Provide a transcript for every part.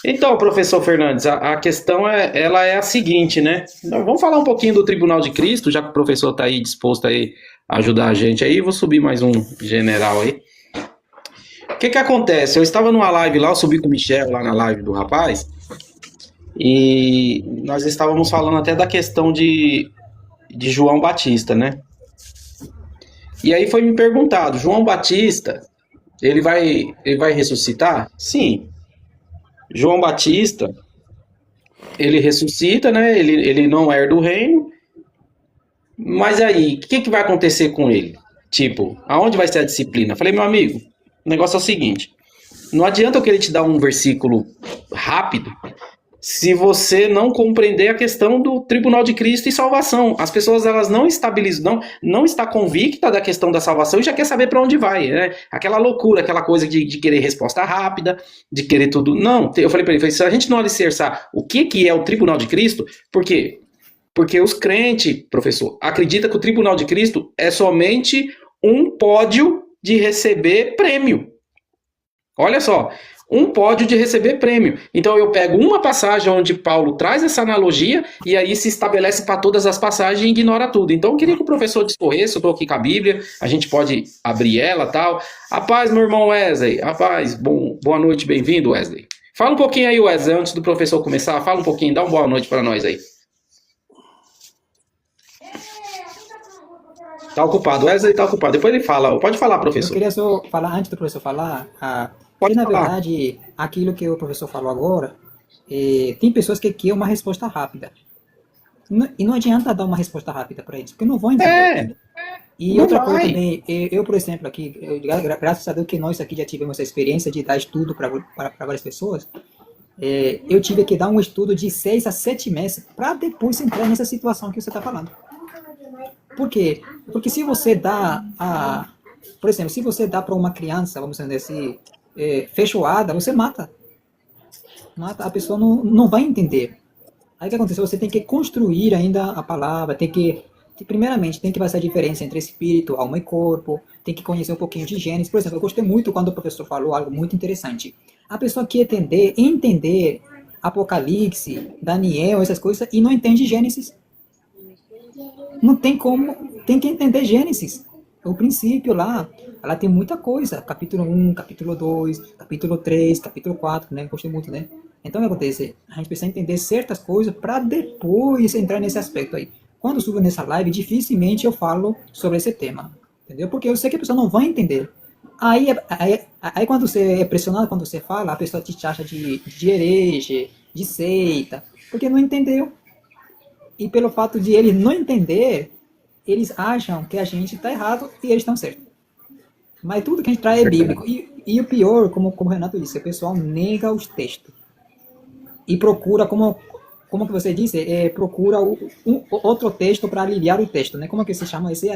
Então, professor Fernandes, a questão ela é a seguinte, né? Vamos falar um pouquinho do Tribunal de Cristo, já que o professor está aí disposto aí a ajudar a gente aí. Vou subir mais um general aí. O que que acontece? Eu estava numa live lá, eu subi com o Michel lá na live do rapaz, e nós estávamos falando até da questão de João Batista, né? E aí foi me perguntado, João Batista, ele vai ressuscitar? Sim. João Batista, ele ressuscita, né? Ele não herda o reino, mas aí, o que que vai acontecer com ele? Tipo, aonde vai ser a disciplina? Falei, meu amigo, o negócio é o seguinte, não adianta eu querer te dar um versículo rápido se você não compreender a questão do tribunal de Cristo e salvação. As pessoas elas não estabilizam, não está convicta da questão da salvação e já quer saber para onde vai, né? Aquela loucura, aquela coisa de querer resposta rápida, de querer tudo. Não, eu falei para ele, se a gente não alicerçar o que é o tribunal de Cristo, por quê? Porque os crentes, professor, acreditam que o tribunal de Cristo é somente um pódio de receber prêmio. Olha só, um pódio de receber prêmio. Então eu pego uma passagem onde Paulo traz essa analogia e aí se estabelece para todas as passagens e ignora tudo. Então eu queria que o professor discorresse, eu estou aqui com a Bíblia, a gente pode abrir ela e tal. A paz, meu irmão Wesley. A paz, boa noite, bem-vindo, Wesley. Fala um pouquinho aí, Wesley, antes do professor começar, fala um pouquinho, dá uma boa noite para nós aí. Tá ocupado, Wesley tá ocupado. Depois ele fala. Pode falar, Eu professor. queria só falar, antes do professor falar, que Pode na falar. verdade, aquilo que o professor falou agora, tem pessoas que querem uma resposta rápida. E não adianta dar uma resposta rápida para eles, porque não vão entender. É, E não outra coisa vai. também, por exemplo, aqui, graças a Deus que nós aqui já tivemos essa experiência de dar estudo para várias pessoas, eu tive que dar um estudo de 6 a 7 meses para depois entrar nessa situação que você está falando. Por quê? Porque se você dá por exemplo, se você dá para uma criança, vamos dizer assim, feijoada, você mata. Mata, a pessoa não vai entender. Aí o que acontece? Você tem que construir ainda a palavra, primeiramente, tem que fazer a diferença entre espírito, alma e corpo, tem que conhecer um pouquinho de Gênesis. Por exemplo, eu gostei muito quando o professor falou algo muito interessante. A pessoa quer entender Apocalipse, Daniel, essas coisas, e não entende Gênesis. Não tem como, tem que entender Gênesis. O princípio lá, ela tem muita coisa. Capítulo 1, capítulo 2, capítulo 3, capítulo 4, né? Gostei muito, né? Então o que acontece? A gente precisa entender certas coisas para depois entrar nesse aspecto aí. Quando eu subo nessa live, dificilmente eu falo sobre esse tema. Entendeu? Porque eu sei que a pessoa não vai entender. Aí quando você é pressionado, quando você fala, a pessoa te acha de herege, de seita, porque não entendeu. E pelo fato de eles não entender, eles acham que a gente está errado e eles estão certos. Mas tudo que a gente traz é bíblico. E o pior, como o Renato disse, o pessoal nega os textos. E procura, como que você disse, procura outro texto para aliviar o texto, né? Como que se chama esse?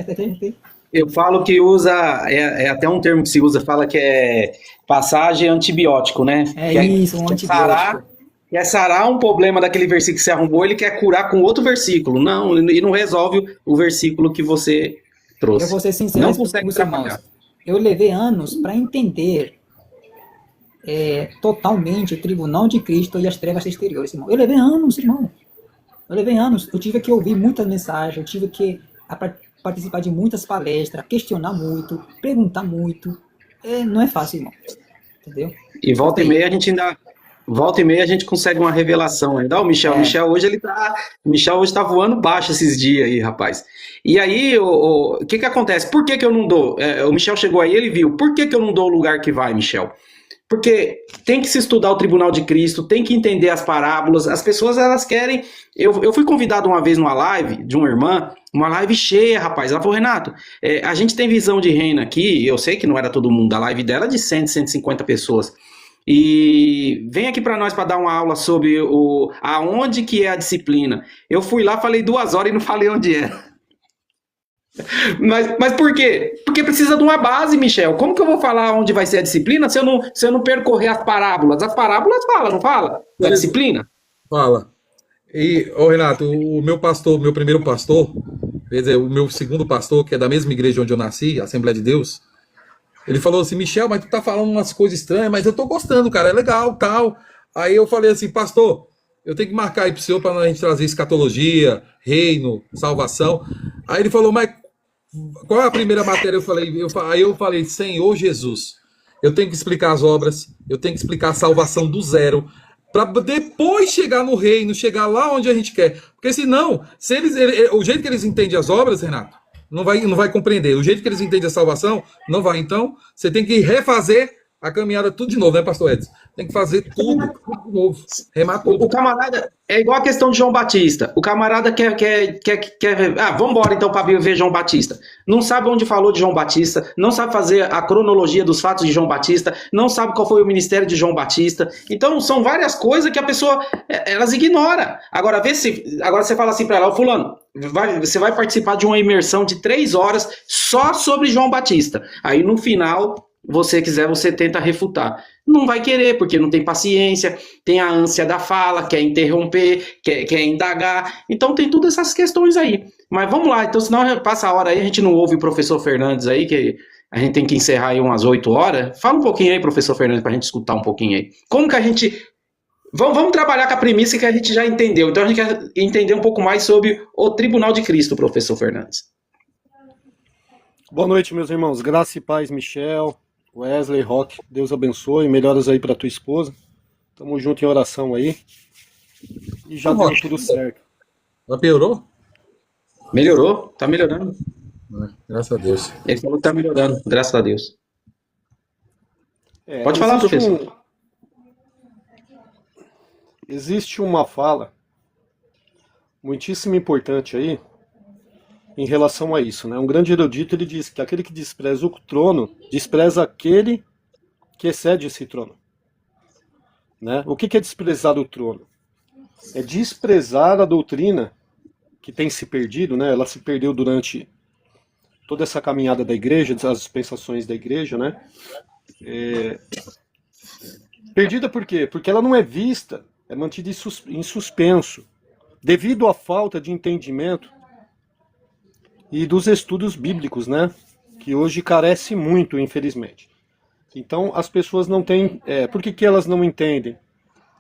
Eu falo que usa, é até um termo que se usa, fala que é passagem antibiótico, né? É Que isso, um antibiótico. quer sarar um problema daquele versículo que você arrumou, ele quer curar com outro versículo. Não, e não resolve o versículo que você Eu trouxe. vou ser sincero Não com consegue os irmãos. trabalhar. Eu levei anos para entender totalmente o tribunal de Cristo e as trevas exteriores, irmão. Eu levei anos, irmão. Eu levei anos. Eu tive que ouvir muitas mensagens, eu tive que participar de muitas palestras, questionar muito, perguntar muito. Não é fácil, irmão. Entendeu? E Desculpa volta e aí. meia a gente ainda. Volta e meia a gente consegue uma revelação ainda. Ó, o É, Michel hoje ele tá. O Michel hoje tá voando baixo esses dias aí, rapaz. E aí, o que que acontece? Por que que eu não dou? O Michel chegou aí, ele viu. Por que que eu não dou o lugar que vai, Michel? Porque tem que se estudar o Tribunal de Cristo, tem que entender as parábolas. As pessoas, elas querem. Eu fui convidado uma vez numa live de uma irmã, uma live cheia, rapaz. Ela falou, Renato, a gente tem visão de reino aqui. Eu sei que não era todo mundo da live dela, de 100, 150 pessoas. E vem aqui para nós para dar uma aula sobre aonde que é a disciplina. Eu fui lá, falei 2 horas e não falei onde é. Mas por quê? Porque precisa de uma base, Michel. Como que eu vou falar onde vai ser a disciplina se eu não percorrer as parábolas? As parábolas fala, não fala? Da disciplina? Fala. E, ô Renato, o meu pastor, meu primeiro pastor, quer dizer, o meu segundo pastor, que é da mesma igreja onde eu nasci, Assembleia de Deus, Ele falou assim, Michel, mas tu tá falando umas coisas estranhas, mas eu tô gostando, cara, é legal, tal. Aí eu falei assim, pastor, eu tenho que marcar aí pro senhor para a gente trazer escatologia, reino, salvação. Aí ele falou, mas qual é a primeira matéria? Aí eu falei, Senhor Jesus, eu tenho que explicar as obras, eu tenho que explicar a salvação do zero, para depois chegar no reino, chegar lá onde a gente quer. Porque senão, o jeito que eles entendem as obras, Renato, não vai compreender. O jeito que eles entendem a salvação, não vai. Então, você tem que refazer a caminhada tudo de novo, né, pastor Edson? Tem que fazer tudo de novo. Remar tudo. O camarada é igual a questão de João Batista. O camarada quer vamos embora então para ver João Batista. Não sabe onde falou de João Batista, não sabe fazer a cronologia dos fatos de João Batista, não sabe qual foi o ministério de João Batista. Então são várias coisas que a pessoa elas ignora. Agora você fala assim para ela, fulano, você vai participar de uma imersão de 3 horas só sobre João Batista. Aí no final, você tenta refutar. Não vai querer, porque não tem paciência, tem a ânsia da fala, quer interromper, quer indagar. Então tem todas essas questões aí. Mas vamos lá, então senão passa a hora aí, a gente não ouve o professor Fernandes aí, que a gente tem que encerrar aí umas 8 horas. Fala um pouquinho aí, professor Fernandes, pra gente escutar um pouquinho aí. Como que a gente... Vamos trabalhar com a premissa que a gente já entendeu. Então a gente quer entender um pouco mais sobre o Tribunal de Cristo, professor Fernandes. Boa noite, meus irmãos. Graça e paz, Michel, Wesley, Roque, Deus abençoe, melhoras aí para tua esposa. Tamo junto em oração aí. E já deu tudo certo. Ela piorou? Melhorou, tá melhorando. Graças a Deus. Ele falou que tá melhorando, graças a Deus. Pode falar, professor. Existe uma fala muitíssimo importante aí em relação a isso, né? Um grande erudito, ele diz que aquele que despreza o trono, despreza aquele que excede esse trono. Né? O que é desprezar o trono? É desprezar a doutrina que tem se perdido, né? Ela se perdeu durante toda essa caminhada da igreja, as dispensações da igreja, né? Perdida por quê? Porque ela não é vista, é mantida em suspenso, devido à falta de entendimento e dos estudos bíblicos, né? Que hoje carece muito, infelizmente. Então, as pessoas não têm... por que elas não entendem?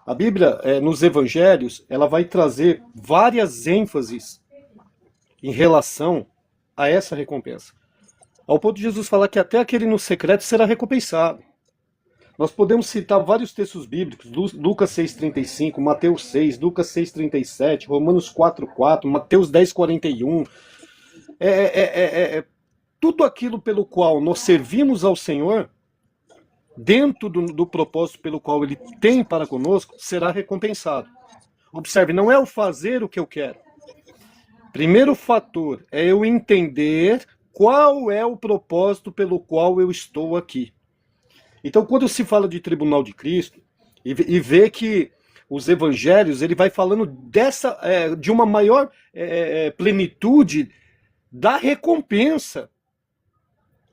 A Bíblia, nos evangelhos, ela vai trazer várias ênfases em relação a essa recompensa. Ao ponto de Jesus falar que até aquele no secreto será recompensado. Nós podemos citar vários textos bíblicos, Lucas 6,35, Mateus 6, Lucas 6,37, Romanos 4,4, Mateus 10,41... tudo aquilo pelo qual nós servimos ao Senhor, dentro do propósito pelo qual Ele tem para conosco, será recompensado. Observe, não é o fazer o que eu quero. Primeiro fator é eu entender qual é o propósito pelo qual eu estou aqui. Então, quando se fala de Tribunal de Cristo, e vê que os evangelhos, ele vai falando de uma maior plenitude da recompensa.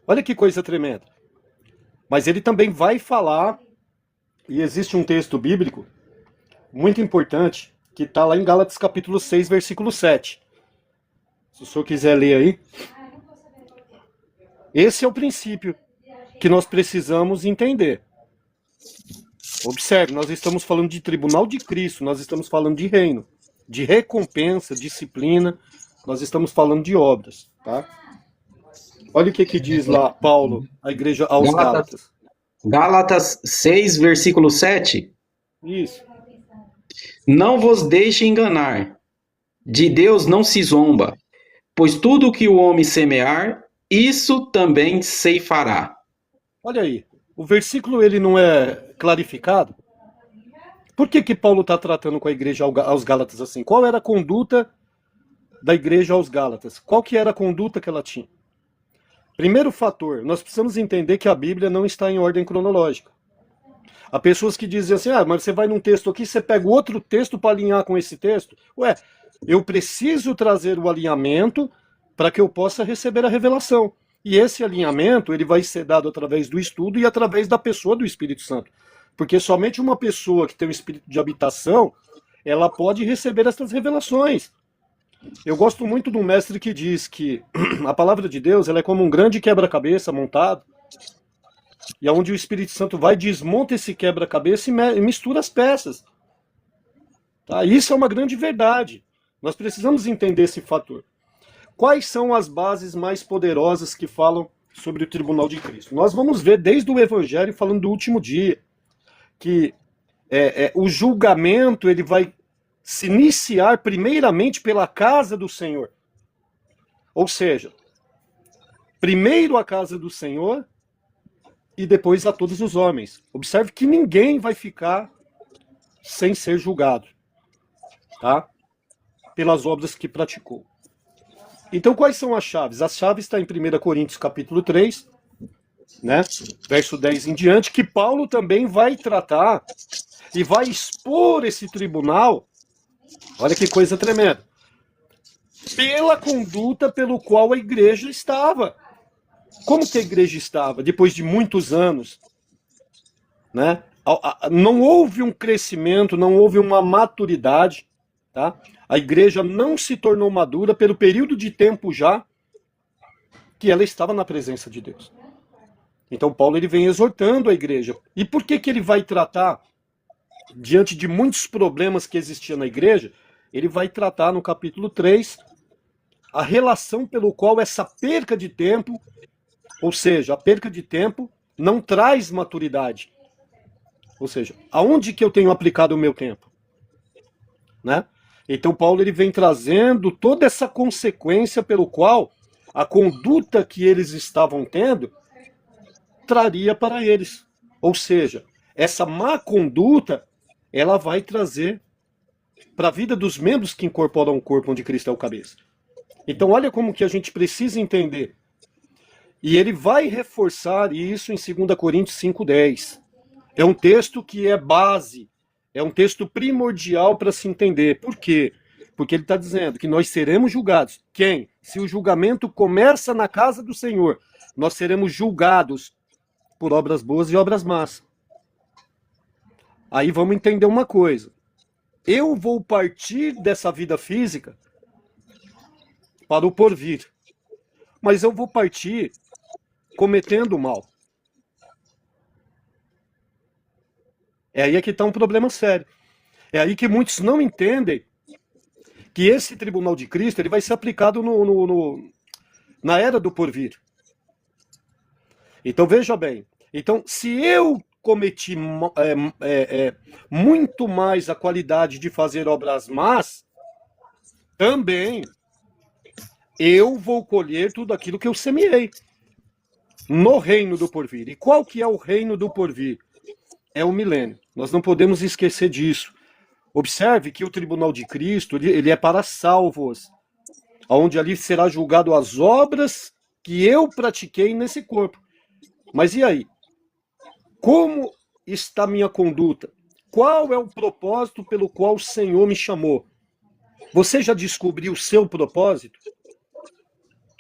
Olha que coisa tremenda. Mas ele também vai falar, e existe um texto bíblico muito importante, que está lá em Gálatas capítulo 6, versículo 7. Se o senhor quiser ler aí. Esse é o princípio que nós precisamos entender. Observe, nós estamos falando de Tribunal de Cristo, nós estamos falando de reino, de recompensa, disciplina, nós estamos falando de obras, tá? Olha o que diz lá Paulo, a igreja aos Gálatas. Gálatas 6, versículo 7. Isso. Não vos deixe enganar, de Deus não se zomba, pois tudo o que o homem semear, isso também ceifará. Olha aí, o versículo ele não é clarificado? Por que Paulo está tratando com a igreja aos Gálatas assim? Qual era a conduta da igreja aos Gálatas? Qual que era a conduta que ela tinha? Primeiro fator, nós precisamos entender que a Bíblia não está em ordem cronológica. Há pessoas que dizem assim, mas você vai num texto aqui, você pega outro texto para alinhar com esse texto. Ué, eu preciso trazer o alinhamento para que eu possa receber a revelação. E esse alinhamento ele vai ser dado através do estudo e através da pessoa do Espírito Santo. Porque somente uma pessoa que tem um espírito de habitação, ela pode receber essas revelações. Eu gosto muito de um mestre que diz que a palavra de Deus ela é como um grande quebra-cabeça montado E aonde o Espírito Santo vai, desmonta esse quebra-cabeça e mistura as peças. Tá? Isso é uma grande verdade. Nós precisamos entender esse fator. Quais são as bases mais poderosas que falam sobre o tribunal de Cristo? Nós vamos ver desde o Evangelho, falando do último dia, que o julgamento ele vai se iniciar primeiramente pela casa do Senhor. Ou seja, primeiro a casa do Senhor e depois a todos os homens. Observe que ninguém vai ficar sem ser julgado, tá? Pelas obras que praticou. Então, quais são as chaves? As chaves estão em 1 Coríntios capítulo 3, né? Verso 10 em diante, que Paulo também vai tratar e vai expor esse tribunal, olha que coisa tremenda, pela conduta pelo qual a igreja estava. Como que a igreja estava depois de muitos anos, né? Não houve um crescimento, não houve uma maturidade, tá? A igreja não se tornou madura pelo período de tempo já que ela estava na presença de Deus. Então Paulo ele vem exortando a igreja. E por que ele vai tratar, diante de muitos problemas que existiam na igreja, ele vai tratar no capítulo 3 a relação pelo qual essa perca de tempo, ou seja, a perca de tempo não traz maturidade. Ou seja, aonde que eu tenho aplicado o meu tempo? Né? Então Paulo ele vem trazendo toda essa consequência pelo qual a conduta que eles estavam tendo traria para eles. Ou seja, essa má conduta, ela vai trazer para a vida dos membros que incorporam o corpo onde Cristo é o cabeça. Então olha como que a gente precisa entender. E ele vai reforçar isso em 2 Coríntios 5:10. É um texto que é base, é um texto primordial para se entender. Por quê? Porque ele está dizendo que nós seremos julgados. Quem? Se o julgamento começa na casa do Senhor, nós seremos julgados por obras boas e obras más. Aí vamos entender uma coisa. Eu vou partir dessa vida física para o porvir. Mas eu vou partir cometendo mal. É aí que está um problema sério. É aí que muitos não entendem que esse tribunal de Cristo ele vai ser aplicado na era do porvir. Então veja bem. Então, se eu cometi muito mais a qualidade de fazer obras más, também eu vou colher tudo aquilo que eu semeei no reino do porvir. E qual que é o reino do porvir? É o milênio. Nós não podemos esquecer disso. Observe que o tribunal de Cristo ele é para salvos, onde ali será julgado as obras que eu pratiquei nesse corpo. Mas e aí? Como está minha conduta? Qual é o propósito pelo qual o Senhor me chamou? Você já descobriu o seu propósito?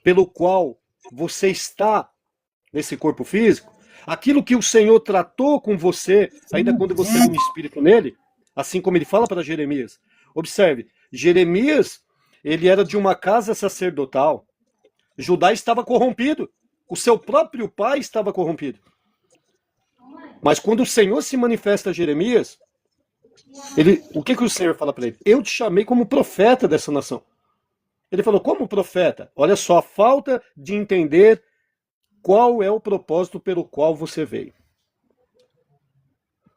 Pelo qual você está nesse corpo físico? Aquilo que o Senhor tratou com você, ainda quando você tem um espírito nele, assim como ele fala para Jeremias. Observe, Jeremias, ele era de uma casa sacerdotal. Judá estava corrompido. O seu próprio pai estava corrompido. Mas quando o Senhor se manifesta a Jeremias, o que o Senhor fala para ele? Eu te chamei como profeta dessa nação. Ele falou, como profeta? Olha só, a falta de entender qual é o propósito pelo qual você veio.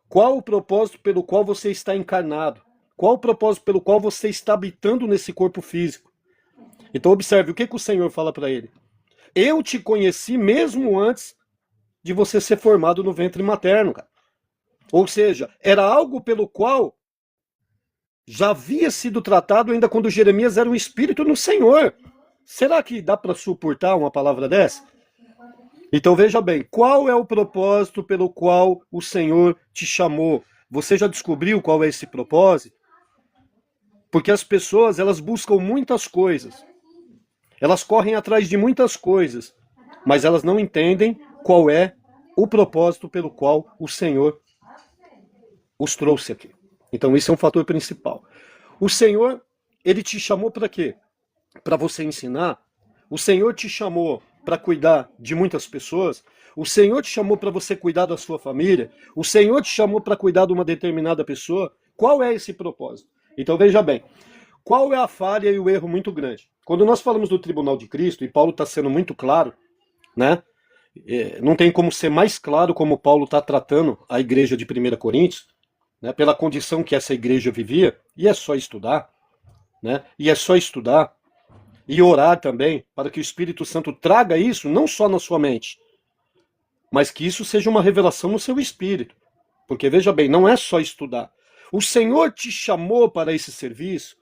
Qual o propósito pelo qual você está encarnado? Qual o propósito pelo qual você está habitando nesse corpo físico? Então observe, o que o Senhor fala para ele? Eu te conheci mesmo antes de você ser formado no ventre materno, cara. Ou seja, era algo pelo qual já havia sido tratado ainda quando Jeremias era um espírito no Senhor. Será que dá para suportar uma palavra dessa? Então veja bem, qual é o propósito pelo qual o Senhor te chamou? Você já descobriu qual é esse propósito? Porque as pessoas, elas buscam muitas coisas. Elas correm atrás de muitas coisas, mas elas não entendem qual é o propósito pelo qual o Senhor os trouxe aqui. Então isso é um fator principal. O Senhor, ele te chamou para quê? Para você ensinar. O Senhor te chamou para cuidar de muitas pessoas. O Senhor te chamou para você cuidar da sua família? O Senhor te chamou para cuidar de uma determinada pessoa? Qual é esse propósito? Então veja bem, qual é a falha e o erro muito grande? Quando nós falamos do tribunal de Cristo, e Paulo está sendo muito claro, né? Não tem como ser mais claro como Paulo está tratando a igreja de 1 Coríntios, né? Pela condição que essa igreja vivia, e é só estudar, né? E é só estudar, e orar também, para que o Espírito Santo traga isso, não só na sua mente, mas que isso seja uma revelação no seu espírito. Porque veja bem, não é só estudar. O Senhor te chamou para esse serviço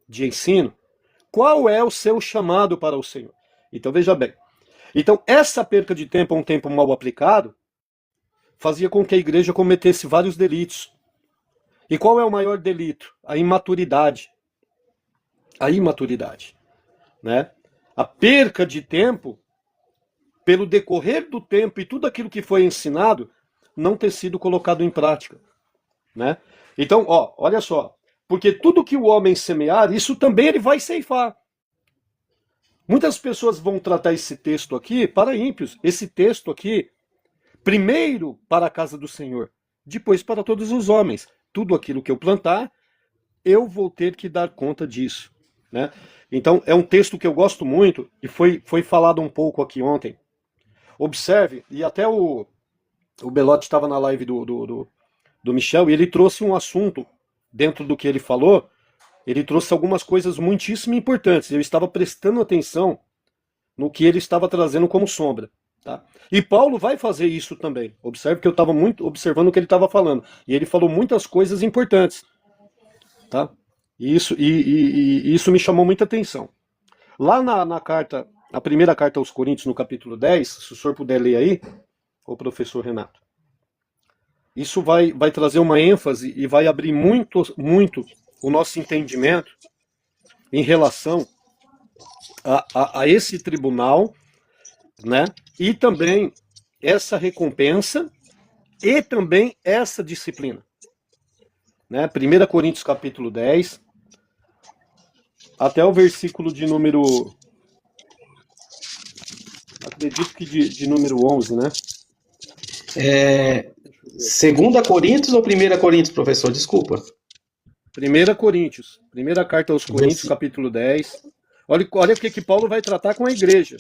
de ensino. Qual é o seu chamado para o Senhor? Então veja bem. Então essa perca de tempo, um tempo mal aplicado, fazia com que a igreja cometesse vários delitos. E qual é o maior delito? A imaturidade. A imaturidade, né? A perca de tempo, pelo decorrer do tempo e tudo aquilo que foi ensinado, não ter sido colocado em prática, né? Então, olha só, porque tudo que o homem semear, isso também ele vai ceifar. Muitas pessoas vão tratar esse texto aqui para ímpios, esse texto aqui, primeiro para a casa do Senhor, depois para todos os homens. Tudo aquilo que eu plantar, eu vou ter que dar conta disso, né? Então, é um texto que eu gosto muito, e foi falado um pouco aqui ontem. Observe, e até o Belotti estava na live do Michel, e ele trouxe um assunto, dentro do que ele falou, ele trouxe algumas coisas muitíssimo importantes. Eu estava prestando atenção no que ele estava trazendo como sombra. Tá? E Paulo vai fazer isso também. Observe que eu estava muito observando o que ele estava falando. E ele falou muitas coisas importantes. Tá? E isso me chamou muita atenção. Lá na carta, a primeira carta aos Coríntios, no capítulo 10, se o senhor puder ler aí, o professor Renato. Isso vai trazer uma ênfase e vai abrir muito o nosso entendimento em relação a esse tribunal, né? E também essa recompensa e também essa disciplina. Né? 1 Coríntios capítulo 10, até o versículo de número... acredito que de número 11, né? 2 Coríntios ou 1 Coríntios, professor? Desculpa. 1 Coríntios, primeira carta aos Coríntios, capítulo 10. Olha o que Paulo vai tratar com a igreja.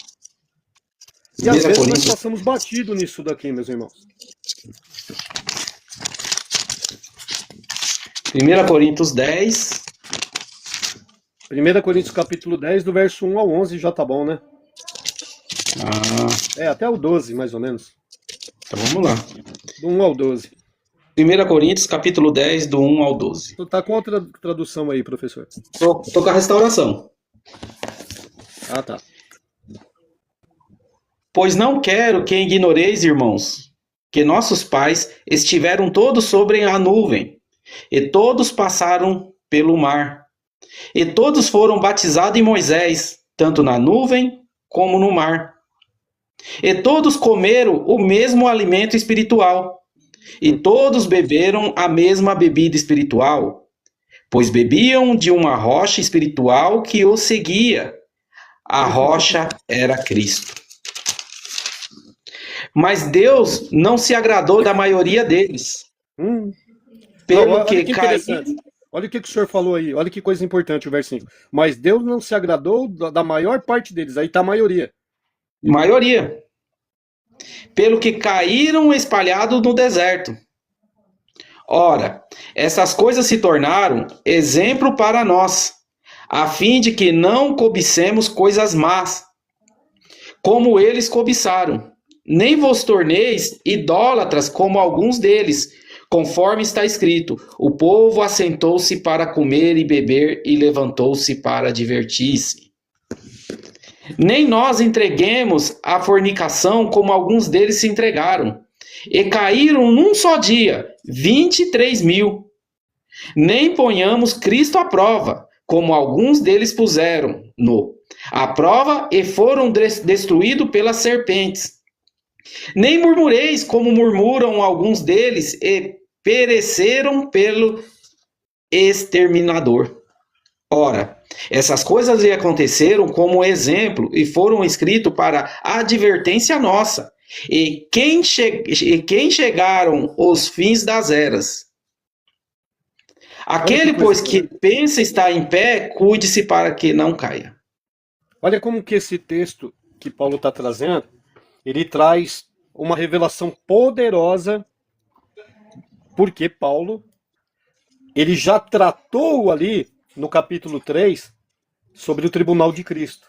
E às vezes nós passamos batido nisso daqui, meus irmãos. 1 Coríntios 10. 1 Coríntios capítulo 10, do verso 1 ao 11, já tá bom, né? Até o 12, mais ou menos. Então vamos lá. Do 1 ao 12. 1 Coríntios, capítulo 10, do 1 ao 12. Tu tá com outra tradução aí, professor? Tô com a restauração. Ah, tá. Pois não quero que ignoreis, irmãos, que nossos pais estiveram todos sobre a nuvem, e todos passaram pelo mar, e todos foram batizados em Moisés, tanto na nuvem como no mar. E todos comeram o mesmo alimento espiritual, e todos beberam a mesma bebida espiritual, pois bebiam de uma rocha espiritual que os seguia. A rocha era Cristo. Mas Deus não se agradou da maioria deles. Pelo que caíram. Olha o que o senhor falou aí, olha que coisa importante o versículo. Mas Deus não se agradou da maior parte deles, aí está a maioria. Maioria. Pelo que caíram espalhados no deserto. Ora, essas coisas se tornaram exemplo para nós, a fim de que não cobicemos coisas más, como eles cobiçaram. Nem vos torneis idólatras como alguns deles, conforme está escrito: o povo assentou-se para comer e beber e levantou-se para divertir-se. Nem nós entreguemos a fornicação como alguns deles se entregaram, e caíram num só dia 23.000. Nem ponhamos Cristo à prova, como alguns deles puseram-no à prova e foram destruídos pelas serpentes. Nem murmureis como murmuram alguns deles e pereceram pelo exterminador. Ora, essas coisas lhe aconteceram como exemplo e foram escritos para advertência nossa, E quem chegaram os fins das eras. Aquele, pois, que pensa estar em pé, cuide-se para que não caia. Olha como que esse texto que Paulo está trazendo, ele traz uma revelação poderosa, porque Paulo, ele já tratou ali, no capítulo 3, sobre o tribunal de Cristo.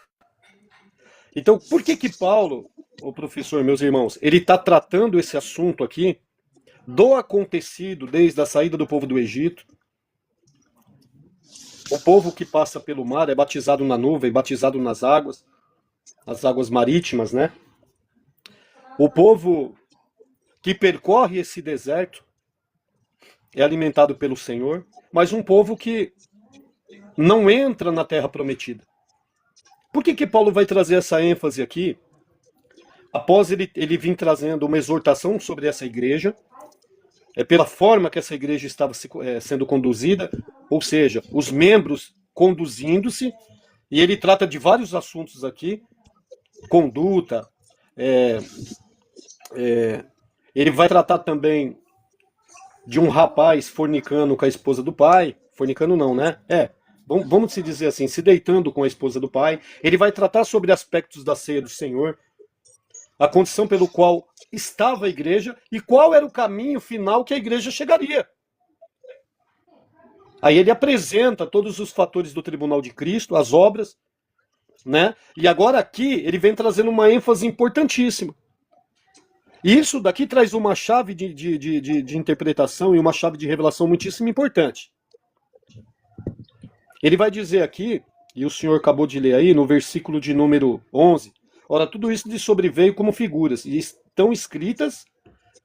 Então, por que Paulo, o professor, meus irmãos, ele está tratando esse assunto aqui, do acontecido desde a saída do povo do Egito? O povo que passa pelo mar é batizado na nuvem, batizado nas águas, as águas marítimas, né? O povo que percorre esse deserto é alimentado pelo Senhor, mas um povo que não entra na terra prometida. Por que Paulo vai trazer essa ênfase aqui? Após ele vir trazendo uma exortação sobre essa igreja, pela forma que essa igreja estava sendo conduzida, ou seja, os membros conduzindo-se, e ele trata de vários assuntos aqui, conduta, ele vai tratar também de um rapaz fornicando com a esposa do pai, fornicando não, né? Vamos se dizer assim, se deitando com a esposa do pai. Ele vai tratar sobre aspectos da ceia do Senhor, a condição pelo qual estava a igreja e qual era o caminho final que a igreja chegaria. Aí ele apresenta todos os fatores do tribunal de Cristo, as obras, né? E agora aqui ele vem trazendo uma ênfase importantíssima. Isso daqui traz uma chave de interpretação e uma chave de revelação muitíssimo importante. Ele vai dizer aqui, e o senhor acabou de ler aí, no versículo de número 11, ora, tudo isso lhe sobreveio como figuras, e estão escritas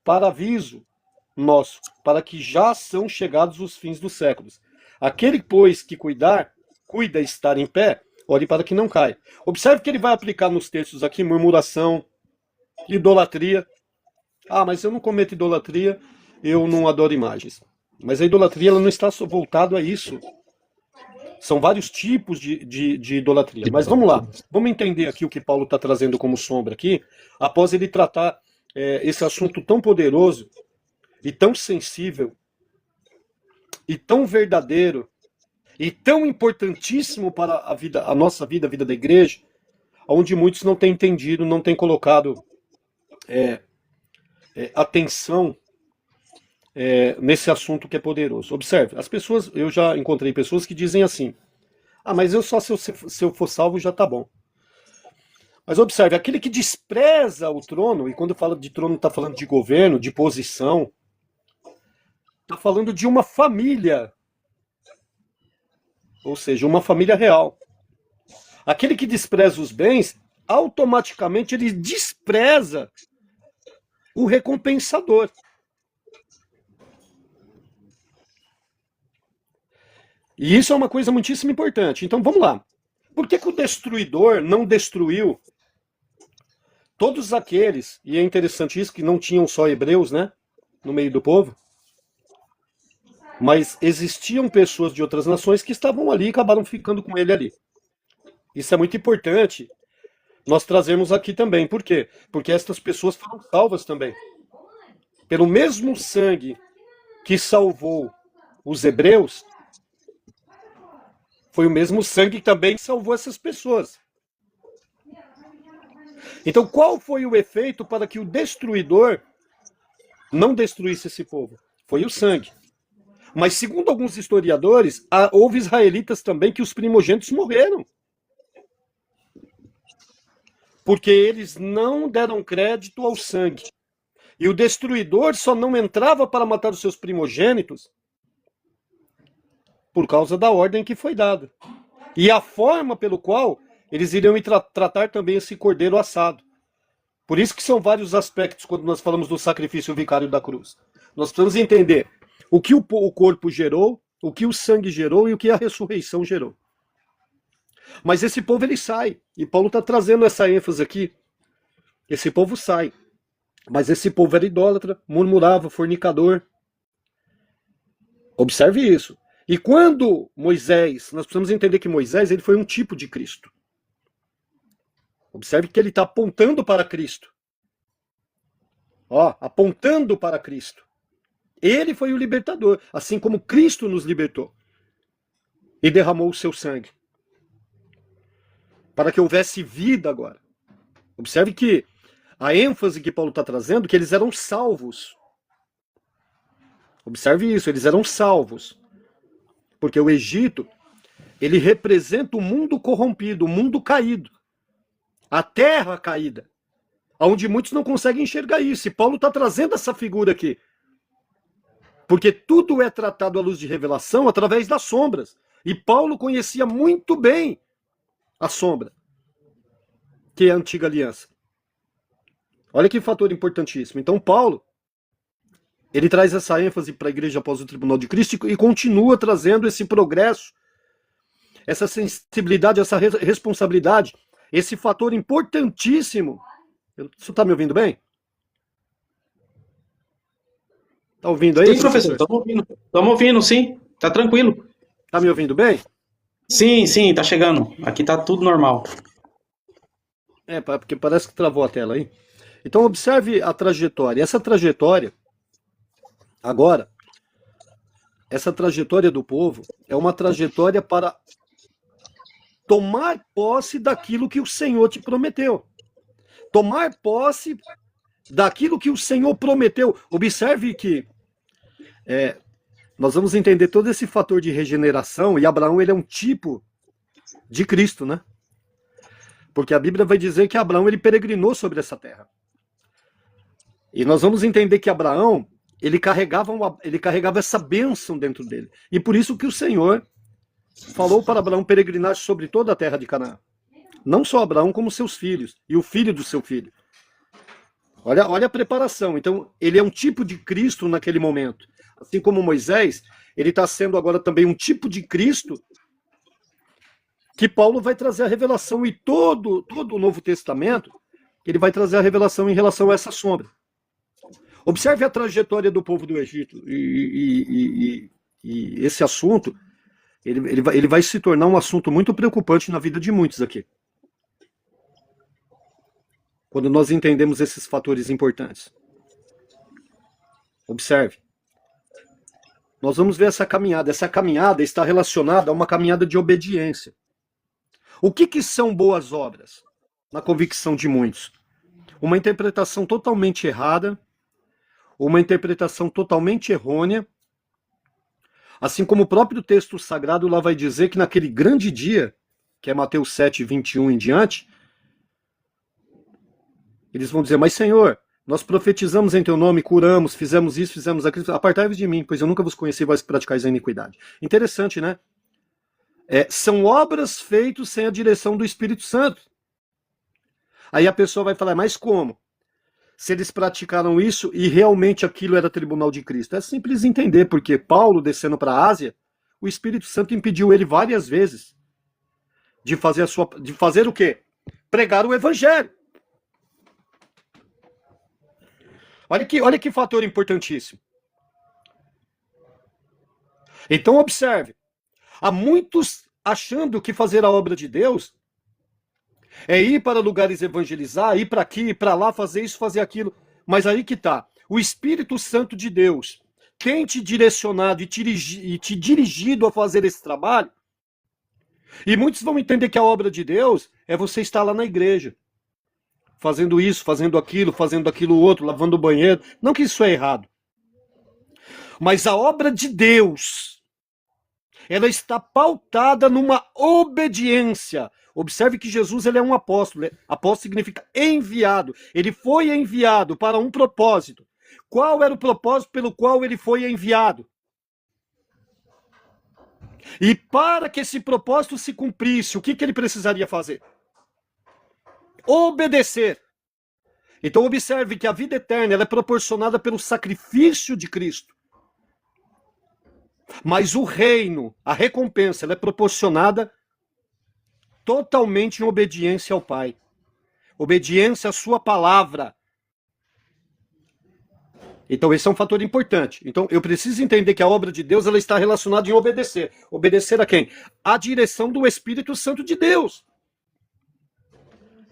para aviso nosso, para que já são chegados os fins dos séculos. Aquele, pois, que cuida estar em pé, olhe para que não caia. Observe que ele vai aplicar nos textos aqui murmuração, idolatria. Ah, mas eu não cometo idolatria, eu não adoro imagens. Mas a idolatria ela não está voltada a isso. São vários tipos de idolatria. Mas vamos lá, vamos entender aqui o que Paulo está trazendo como sombra aqui, após ele tratar esse assunto tão poderoso e tão sensível e tão verdadeiro e tão importantíssimo para a nossa vida, a vida da igreja, onde muitos não têm entendido, não têm colocado atenção nesse assunto que é poderoso. Observe, as pessoas, eu já encontrei pessoas que dizem assim, mas se eu for salvo já está bom. Mas observe, aquele que despreza o trono, e quando fala de trono está falando de governo, de posição, está falando de uma família, ou seja, uma família real. Aquele que despreza os bens, automaticamente ele despreza o recompensador. E isso é uma coisa muitíssimo importante. Então vamos lá. Por que o destruidor não destruiu todos aqueles, e é interessante isso, que não tinham só hebreus, né, no meio do povo, mas existiam pessoas de outras nações que estavam ali e acabaram ficando com ele ali. Isso é muito importante nós trazemos aqui também. Por quê? Porque estas pessoas foram salvas também. Pelo mesmo sangue que salvou os hebreus, foi o mesmo sangue que também salvou essas pessoas. Então, qual foi o efeito para que o destruidor não destruísse esse povo? Foi o sangue. Mas, segundo alguns historiadores, houve israelitas também que os primogênitos morreram. Porque eles não deram crédito ao sangue. E o destruidor só não entrava para matar os seus primogênitos por causa da ordem que foi dada. E a forma pelo qual eles iriam tratar também esse cordeiro assado. Por isso que são vários aspectos quando nós falamos do sacrifício vicário da cruz. Nós precisamos entender o que o corpo gerou, o que o sangue gerou e o que a ressurreição gerou. Mas esse povo ele sai. E Paulo está trazendo essa ênfase aqui. Esse povo sai. Mas esse povo era idólatra, murmurava, fornicador. Observe isso. E quando Moisés, nós precisamos entender que Moisés ele foi um tipo de Cristo. Observe que ele está apontando para Cristo. Ó, apontando para Cristo. Ele foi o libertador, assim como Cristo nos libertou e derramou o seu sangue para que houvesse vida agora. Observe que a ênfase que Paulo está trazendo, que eles eram salvos. Observe isso, eles eram salvos. Porque o Egito, ele representa o mundo corrompido, o mundo caído. A terra caída. Onde muitos não conseguem enxergar isso. E Paulo está trazendo essa figura aqui. Porque tudo é tratado à luz de revelação através das sombras. E Paulo conhecia muito bem a sombra, que é a antiga aliança. Olha que fator importantíssimo. Então Paulo, ele traz essa ênfase para a igreja após o tribunal de Cristo e continua trazendo esse progresso, essa sensibilidade, essa responsabilidade, esse fator importantíssimo. Você está me ouvindo bem? Está ouvindo aí? Sim, professor, estamos ouvindo, sim. Tá tranquilo. Está me ouvindo bem? Sim, sim, tá chegando. Aqui tá tudo normal. É, porque parece que travou a tela aí. Então observe a trajetória. Essa trajetória, agora, essa trajetória do povo é uma trajetória para tomar posse daquilo que o Senhor te prometeu. Tomar posse daquilo que o Senhor prometeu. Observe que nós vamos entender todo esse fator de regeneração, e Abraão, ele é um tipo de Cristo, né? Porque a Bíblia vai dizer que Abraão, ele peregrinou sobre essa terra. E nós vamos entender que Abraão, ele carregava essa bênção dentro dele. E por isso que o Senhor falou para Abraão peregrinar sobre toda a terra de Canaã. Não só Abraão, como seus filhos, e o filho do seu filho. Olha a preparação. Então, ele é um tipo de Cristo naquele momento. Assim como Moisés, ele está sendo agora também um tipo de Cristo que Paulo vai trazer a revelação, e todo o Novo Testamento, ele vai trazer a revelação em relação a essa sombra. Observe a trajetória do povo do Egito, e esse assunto, ele vai se tornar um assunto muito preocupante na vida de muitos aqui. Quando nós entendemos esses fatores importantes. Observe. Nós vamos ver essa caminhada. Essa caminhada está relacionada a uma caminhada de obediência. O que são boas obras? Na convicção de muitos. Uma interpretação totalmente errada, uma interpretação totalmente errônea, assim como o próprio texto sagrado lá vai dizer que naquele grande dia, que é Mateus 7, 21 em diante, eles vão dizer, mas Senhor, nós profetizamos em teu nome, curamos, fizemos isso, fizemos aquilo, apartai-vos de mim, pois eu nunca vos conheci, vós praticais a iniquidade. Interessante, né? São obras feitas sem a direção do Espírito Santo. Aí a pessoa vai falar, mas como? Se eles praticaram isso e realmente aquilo era tribunal de Cristo. É simples entender, porque Paulo, descendo para a Ásia, o Espírito Santo impediu ele várias vezes de fazer o quê? Pregar o Evangelho. Olha que fator importantíssimo. Então observe, há muitos achando que fazer a obra de Deus é ir para lugares evangelizar, ir para aqui, ir para lá, fazer isso, fazer aquilo. Mas aí que está. O Espírito Santo de Deus tem te direcionado e te dirigido a fazer esse trabalho. E muitos vão entender que a obra de Deus é você estar lá na igreja, fazendo isso, fazendo aquilo outro, lavando o banheiro. Não que isso é errado. Mas a obra de Deus, ela está pautada numa obediência. Observe que Jesus, ele é um apóstolo. Apóstolo significa enviado. Ele foi enviado para um propósito. Qual era o propósito pelo qual ele foi enviado? E para que esse propósito se cumprisse, o que ele precisaria fazer? Obedecer. Então observe que a vida eterna ela é proporcionada pelo sacrifício de Cristo. Mas o reino, a recompensa, ela é proporcionada totalmente em obediência ao Pai. Obediência à sua palavra. Então esse é um fator importante. Então eu preciso entender que a obra de Deus ela está relacionada em obedecer. Obedecer a quem? A direção do Espírito Santo de Deus.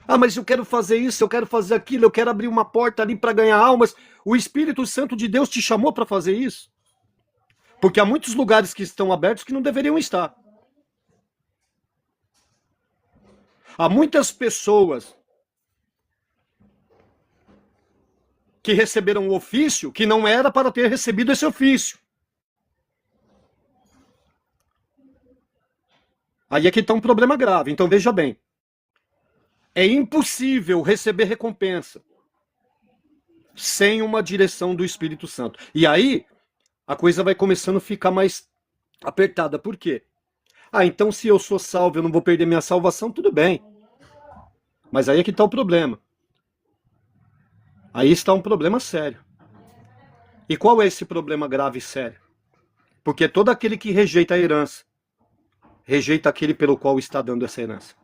Ah, mas eu quero fazer isso, eu quero fazer aquilo, eu quero abrir uma porta ali para ganhar almas. O Espírito Santo de Deus te chamou para fazer isso? Porque há muitos lugares que estão abertos que não deveriam estar. Há muitas pessoas que receberam um ofício que não era para ter recebido esse ofício. Aí é que está um problema grave. Então veja bem. É impossível receber recompensa sem uma direção do Espírito Santo. E aí a coisa vai começando a ficar mais apertada. Por quê? Então se eu sou salvo, eu não vou perder minha salvação, tudo bem. Mas aí é que está o problema. Aí está um problema sério. E qual é esse problema grave e sério? Porque todo aquele que rejeita a herança, rejeita aquele pelo qual está dando essa herança.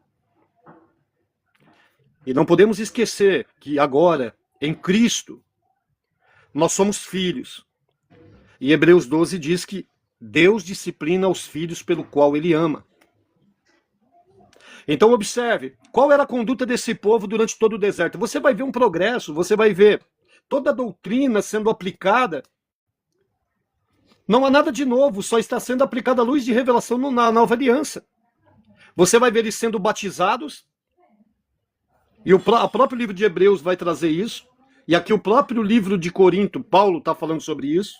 E não podemos esquecer que agora, em Cristo, nós somos filhos. E Hebreus 12 diz que Deus disciplina os filhos pelo qual ele ama. Então observe, qual era a conduta desse povo durante todo o deserto? Você vai ver um progresso, você vai ver toda a doutrina sendo aplicada. Não há nada de novo, só está sendo aplicada a luz de revelação na nova aliança. Você vai ver eles sendo batizados, e o próprio livro de Hebreus vai trazer isso, e aqui o próprio livro de Corinto, Paulo está falando sobre isso.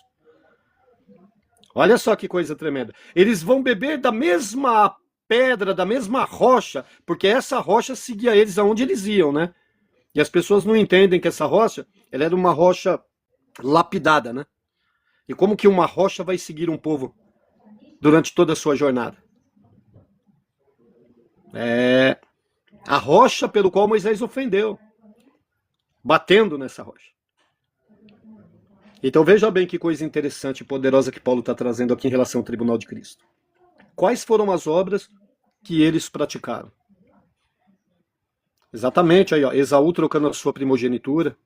Olha só que coisa tremenda. Eles vão beber da mesma pedra, da mesma rocha, porque essa rocha seguia eles aonde eles iam, né? E as pessoas não entendem que essa rocha, ela era uma rocha lapidada, né? E como que uma rocha vai seguir um povo durante toda a sua jornada? É a rocha pelo qual Moisés ofendeu, batendo nessa rocha. Então veja bem que coisa interessante e poderosa que Paulo está trazendo aqui em relação ao tribunal de Cristo. Quais foram as obras que eles praticaram? Exatamente, aí, ó, Esaú trocando a sua primogenitura.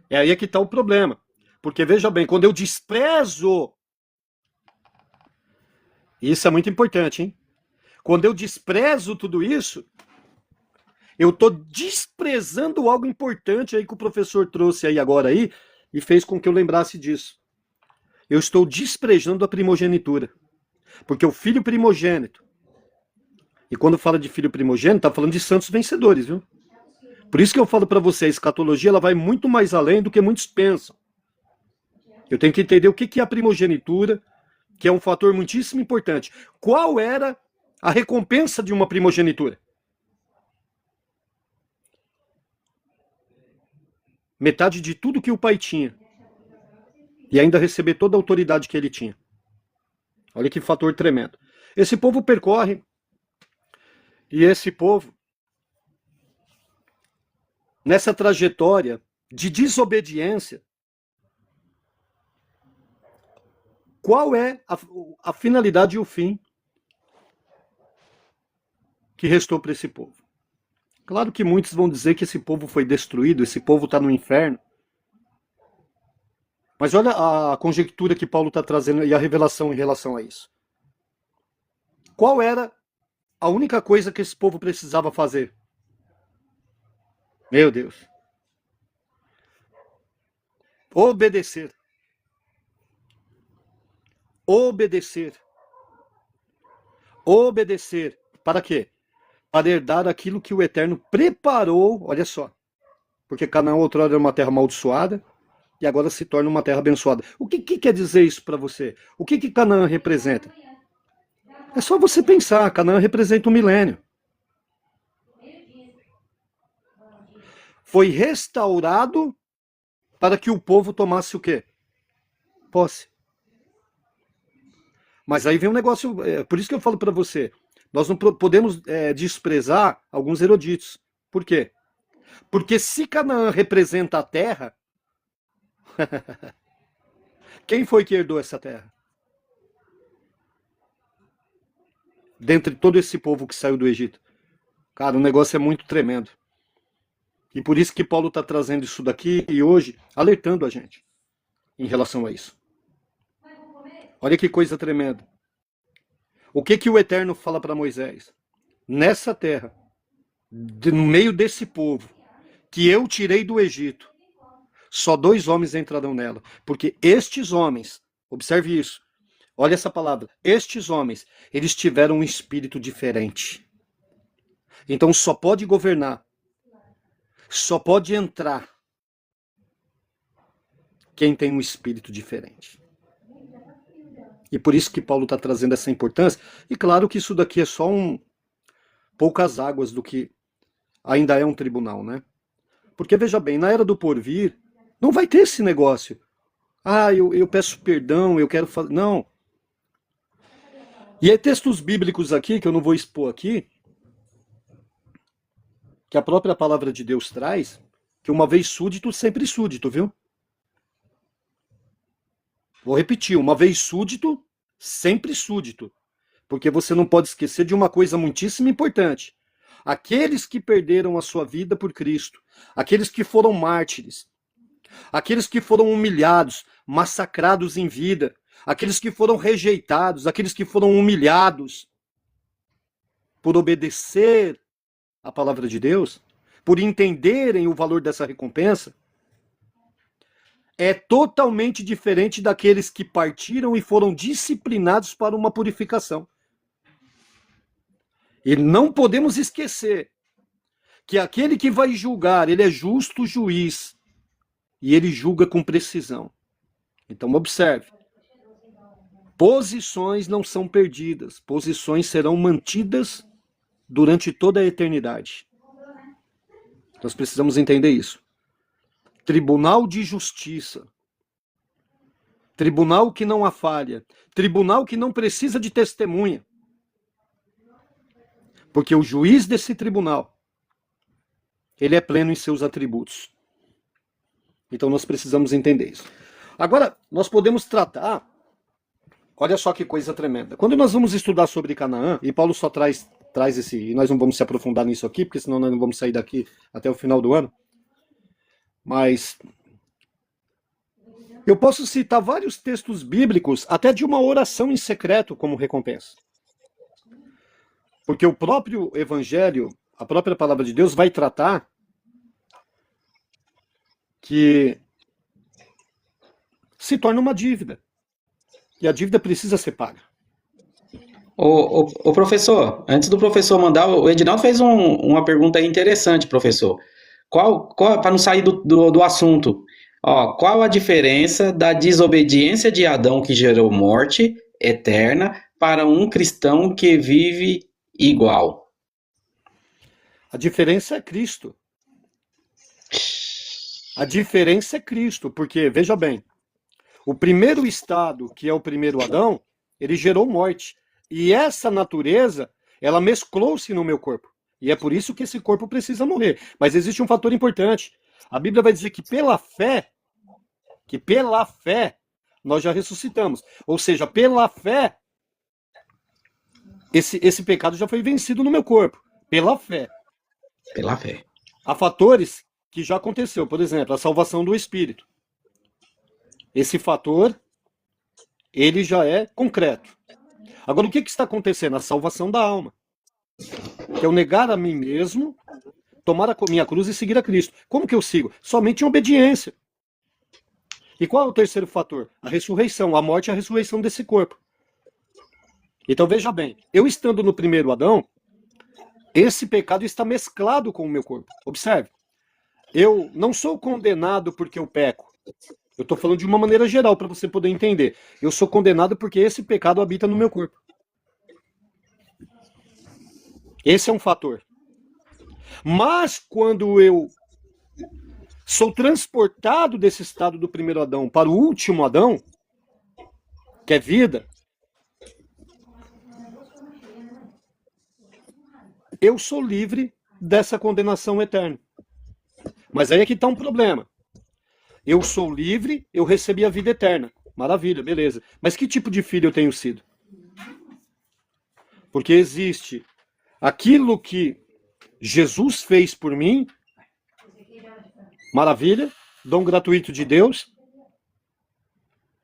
É aí que está o problema. Porque veja bem, quando eu desprezo, isso é muito importante, hein? Quando eu desprezo tudo isso, eu estou desprezando algo importante aí que o professor trouxe aí agora aí e fez com que eu lembrasse disso. Eu estou desprezando a primogenitura. Porque o filho primogênito, e quando fala de filho primogênito, está falando de santos vencedores, viu? Por isso que eu falo para você, a escatologia ela vai muito mais além do que muitos pensam. Eu tenho que entender o que é a primogenitura, que é um fator muitíssimo importante. Qual era a recompensa de uma primogenitura? Metade de tudo que o pai tinha. E ainda receber toda a autoridade que ele tinha. Olha que fator tremendo. Esse povo percorre, e esse povo, nessa trajetória de desobediência, qual é a finalidade e o fim que restou para esse povo? Claro que muitos vão dizer que esse povo foi destruído, esse povo está no inferno. Mas olha a conjectura que Paulo está trazendo e a revelação em relação a isso. Qual era a única coisa que esse povo precisava fazer? Meu Deus. Obedecer. Obedecer. Obedecer. Para quê? Para herdar aquilo que o Eterno preparou, olha só. Porque Canaã outrora era uma terra amaldiçoada, e agora se torna uma terra abençoada. O que quer dizer isso para você? O que Canaã representa? É só você pensar, Canaã representa o milênio. Foi restaurado para que o povo tomasse o quê? Posse. Mas aí vem um negócio, por isso que eu falo para você, nós não podemos desprezar alguns eruditos. Por quê? Porque se Canaã representa a terra, quem foi que herdou essa terra? Dentre todo esse povo que saiu do Egito. Cara, o negócio é muito tremendo. E por isso que Paulo está trazendo isso daqui e hoje, alertando a gente em relação a isso. Olha que coisa tremenda. O que o Eterno fala para Moisés? Nessa terra, no meio desse povo, que eu tirei do Egito, só 2 homens entrarão nela, porque estes homens, observe isso, olha essa palavra, estes homens, eles tiveram um espírito diferente. Então só pode governar, só pode entrar quem tem um espírito diferente. E por isso que Paulo está trazendo essa importância. E claro que isso daqui é só poucas águas do que ainda é um tribunal, né? Porque veja bem, na era do porvir, não vai ter esse negócio. Ah, eu peço perdão, eu quero fazer... Não. E aí textos bíblicos aqui, que eu não vou expor aqui, que a própria palavra de Deus traz, que uma vez súdito, sempre súdito, viu? Vou repetir, uma vez súdito, sempre súdito. Porque você não pode esquecer de uma coisa muitíssimo importante. Aqueles que perderam a sua vida por Cristo, aqueles que foram mártires, aqueles que foram humilhados, massacrados em vida, aqueles que foram rejeitados, aqueles que foram humilhados por obedecer a palavra de Deus, por entenderem o valor dessa recompensa, é totalmente diferente daqueles que partiram e foram disciplinados para uma purificação. E não podemos esquecer que aquele que vai julgar, ele é justo juiz e ele julga com precisão. Então observe, posições não são perdidas, posições serão mantidas durante toda a eternidade. Nós precisamos entender isso. Tribunal de justiça, tribunal que não há falha, tribunal que não precisa de testemunha, porque o juiz desse tribunal, ele é pleno em seus atributos. Então nós precisamos entender isso. Agora, nós podemos tratar, olha só que coisa tremenda, quando nós vamos estudar sobre Canaã, e Paulo só traz esse, e nós não vamos se aprofundar nisso aqui, porque senão nós não vamos sair daqui até o final do ano, mas eu posso citar vários textos bíblicos, até de uma oração em secreto como recompensa. Porque o próprio Evangelho, a própria palavra de Deus vai tratar que se torna uma dívida. E a dívida precisa ser paga. Ô, professor, antes do professor mandar, o Edinaldo fez uma pergunta aí interessante, professor. Para não sair do assunto, ó, qual a diferença da desobediência de Adão que gerou morte eterna para um cristão que vive igual? A diferença é Cristo. A diferença é Cristo, porque, veja bem, o primeiro estado, que é o primeiro Adão, ele gerou morte. E essa natureza, ela mesclou-se no meu corpo. E é por isso que esse corpo precisa morrer. Mas existe um fator importante. A Bíblia vai dizer que pela fé, nós já ressuscitamos. Ou seja, pela fé, esse pecado já foi vencido no meu corpo. Pela fé. Pela fé. Há fatores que já aconteceu. Por exemplo, a salvação do Espírito. Esse fator, ele já é concreto. Agora, o que está acontecendo? A salvação da alma. Que é eu negar a mim mesmo, tomar a minha cruz e seguir a Cristo. Como que eu sigo? Somente em obediência. E qual é o terceiro fator? A ressurreição. A morte e a ressurreição desse corpo. Então veja bem, eu estando no primeiro Adão, esse pecado está mesclado com o meu corpo. Observe, eu não sou condenado porque eu peco. Eu estou falando de uma maneira geral para você poder entender. Eu sou condenado porque esse pecado habita no meu corpo. Esse é um fator. Mas quando eu sou transportado desse estado do primeiro Adão para o último Adão, que é vida, eu sou livre dessa condenação eterna. Mas aí é que está um problema. Eu sou livre, eu recebi a vida eterna. Maravilha, beleza. Mas que tipo de filho eu tenho sido? Porque existe aquilo que Jesus fez por mim, maravilha, dom gratuito de Deus.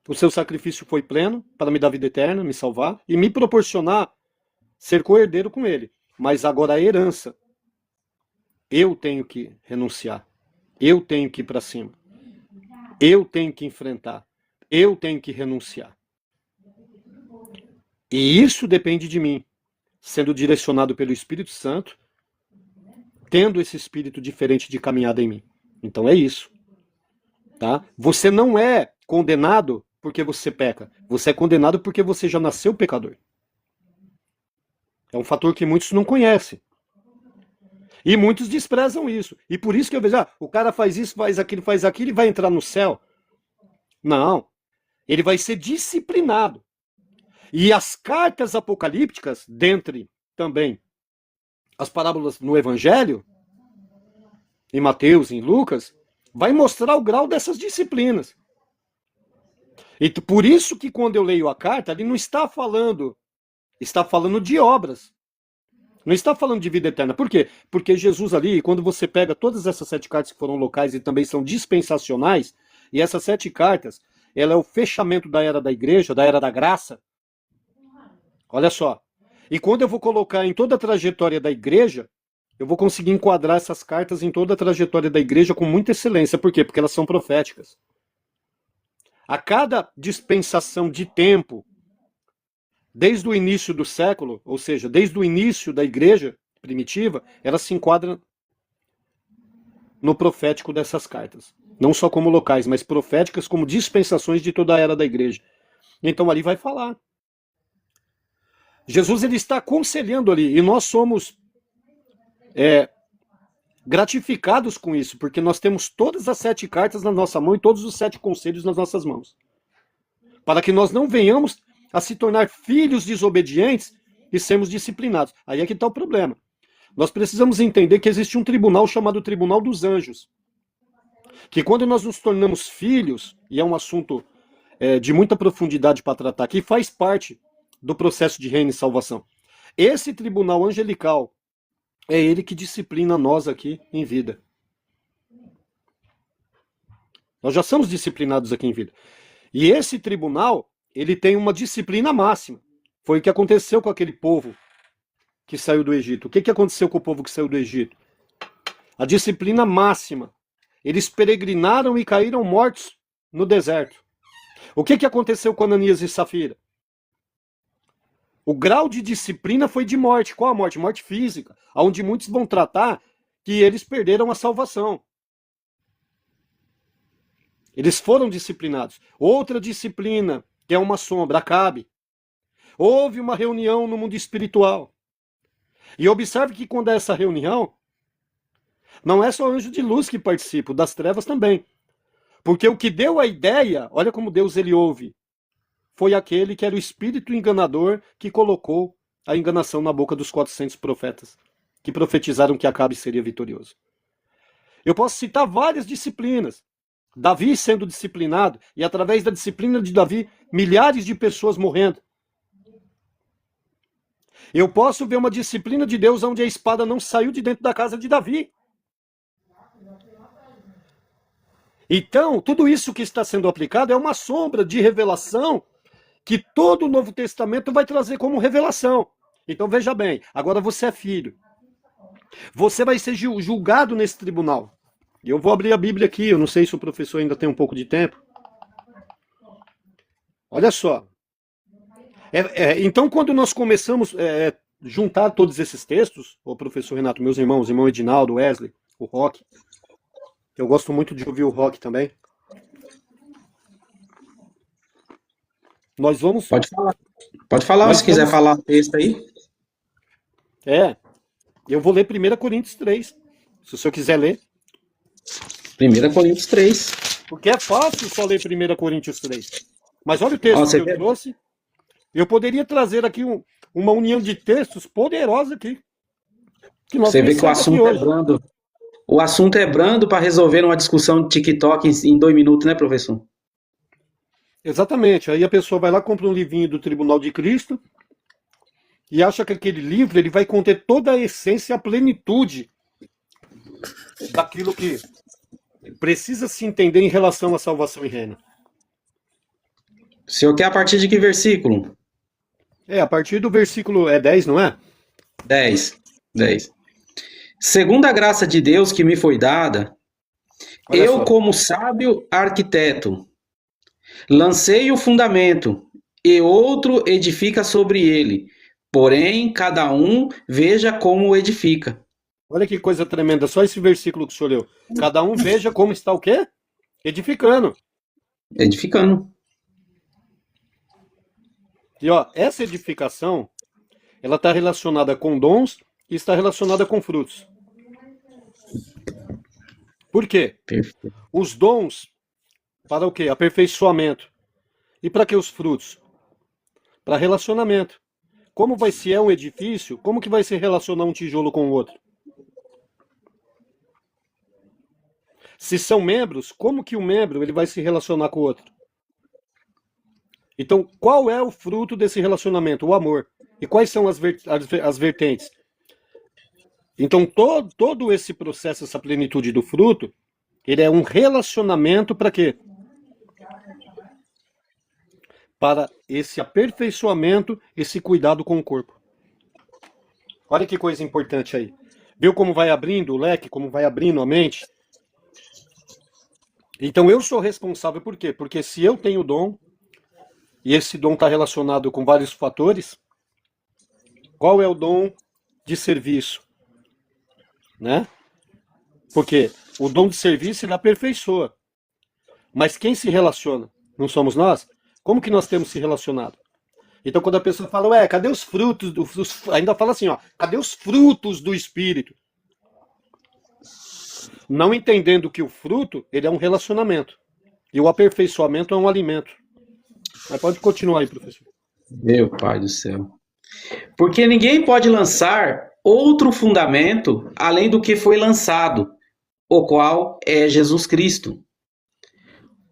O seu sacrifício foi pleno para me dar vida eterna, me salvar e me proporcionar ser co-herdeiro com ele. Mas agora a herança, eu tenho que renunciar. Eu tenho que ir para cima. Eu tenho que enfrentar. Eu tenho que renunciar. E isso depende de mim, sendo direcionado pelo Espírito Santo, tendo esse espírito diferente de caminhada em mim. Então é isso. Tá? Você não é condenado porque você peca. Você é condenado porque você já nasceu pecador. É um fator que muitos não conhecem. E muitos desprezam isso. E por isso que eu vejo, o cara faz isso, faz aquilo e vai entrar no céu. Não. Ele vai ser disciplinado. E as cartas apocalípticas, dentre também as parábolas no Evangelho, em Mateus, em Lucas, vai mostrar o grau dessas disciplinas. E por isso que quando eu leio a carta, ele não está falando de obras. Não está falando de vida eterna. Por quê? Porque Jesus ali, quando você pega todas essas 7 cartas que foram locais e também são dispensacionais, e essas 7 cartas, ela é o fechamento da era da igreja, da era da graça. Olha só. E quando eu vou colocar em toda a trajetória da igreja, eu vou conseguir enquadrar essas cartas em toda a trajetória da igreja com muita excelência. Por quê? Porque elas são proféticas. A cada dispensação de tempo, desde o início do século, ou seja, desde o início da igreja primitiva, ela se enquadra no profético dessas cartas. Não só como locais, mas proféticas como dispensações de toda a era da igreja. Então ali vai falar. Jesus ele está aconselhando ali, e nós somos gratificados com isso, porque nós temos todas as 7 cartas na nossa mão e todos os 7 conselhos nas nossas mãos. Para que nós não venhamos a se tornar filhos desobedientes e sermos disciplinados. Aí é que está o problema. Nós precisamos entender que existe um tribunal chamado Tribunal dos Anjos. Que quando nós nos tornamos filhos, e é um assunto de muita profundidade para tratar aqui, faz parte do processo de reino e salvação. Esse tribunal angelical é ele que disciplina nós aqui em vida. Nós já somos disciplinados aqui em vida. E esse tribunal, ele tem uma disciplina máxima. Foi o que aconteceu com aquele povo que saiu do Egito. O que aconteceu com o povo que saiu do Egito? A disciplina máxima. Eles peregrinaram e caíram mortos no deserto. O que aconteceu com Ananias e Safira? O grau de disciplina foi de morte. Qual a morte? Morte física, onde muitos vão tratar que eles perderam a salvação. Eles foram disciplinados. Outra disciplina, que é uma sombra, Acabe. Houve uma reunião no mundo espiritual. E observe que quando é essa reunião, não é só anjo de luz que participa, das trevas também. Porque o que deu a ideia, olha como Deus ele ouve, foi aquele que era o espírito enganador que colocou a enganação na boca dos 400 profetas, que profetizaram que Acabe seria vitorioso. Eu posso citar várias disciplinas. Davi sendo disciplinado, e através da disciplina de Davi, milhares de pessoas morrendo. Eu posso ver uma disciplina de Deus onde a espada não saiu de dentro da casa de Davi. Então, tudo isso que está sendo aplicado é uma sombra de revelação que todo o Novo Testamento vai trazer como revelação. Então veja bem, agora você é filho. Você vai ser julgado nesse tribunal. Eu vou abrir a Bíblia aqui, eu não sei se o professor ainda tem um pouco de tempo. Olha só. Então, quando nós começamos a juntar todos esses textos, o professor Renato, meus irmãos, o irmão Edinaldo, o Wesley, o Roque, eu gosto muito de ouvir o Roque também. Nós vamos... Pode falar. Pode falar, se quiser falar o texto aí. Eu vou ler 1 Coríntios 3, se o senhor quiser ler. 1 Coríntios 3. Porque é fácil só ler 1 Coríntios 3. Mas olha o texto que eu trouxe. Eu poderia trazer aqui uma união de textos poderosa aqui. Você vê que o assunto é brando. O assunto é brando para resolver uma discussão de TikTok em 2 minutos, né, professor? Exatamente. Aí a pessoa vai lá, compra um livrinho do Tribunal de Cristo e acha que aquele livro ele vai conter toda a essência, a plenitude daquilo que precisa se entender em relação à salvação e reino. O senhor quer a partir de que versículo? A partir do versículo 10, não é? 10. Segundo a graça de Deus que me foi dada, Olha Eu, só. como sábio arquiteto, lancei o fundamento, e outro edifica sobre ele. Porém, cada um veja como edifica. Olha que coisa tremenda. Só esse versículo que o senhor leu. Cada um veja como está o quê? Edificando. Edificando. E ó, essa edificação, ela está relacionada com dons e está relacionada com frutos. Por quê? Perfeito. Os dons, para o quê? Aperfeiçoamento. E para que os frutos? Para relacionamento. Como vai ser um edifício, como que vai se relacionar um tijolo com o outro? Se são membros, como que um membro ele vai se relacionar com o outro? Então, qual é o fruto desse relacionamento? O amor. E quais são as vertentes? Então, todo esse processo, essa plenitude do fruto, ele é um relacionamento para quê? Para esse aperfeiçoamento, esse cuidado com o corpo. Olha que coisa importante aí. Viu como vai abrindo o leque, como vai abrindo a mente? Então, eu sou responsável por quê? Porque se eu tenho dom, e esse dom está relacionado com vários fatores, qual é o dom de serviço? Né? Porque o dom de serviço ele aperfeiçoa. Mas quem se relaciona? Não somos nós? Como que nós temos se relacionado? Então quando a pessoa fala, ué, cadê os frutos? Ainda fala assim, ó, cadê os frutos do Espírito? Não entendendo que o fruto ele é um relacionamento. E o aperfeiçoamento é um alimento. Mas pode continuar aí, professor. Meu Pai do céu. Porque ninguém pode lançar outro fundamento além do que foi lançado, o qual é Jesus Cristo.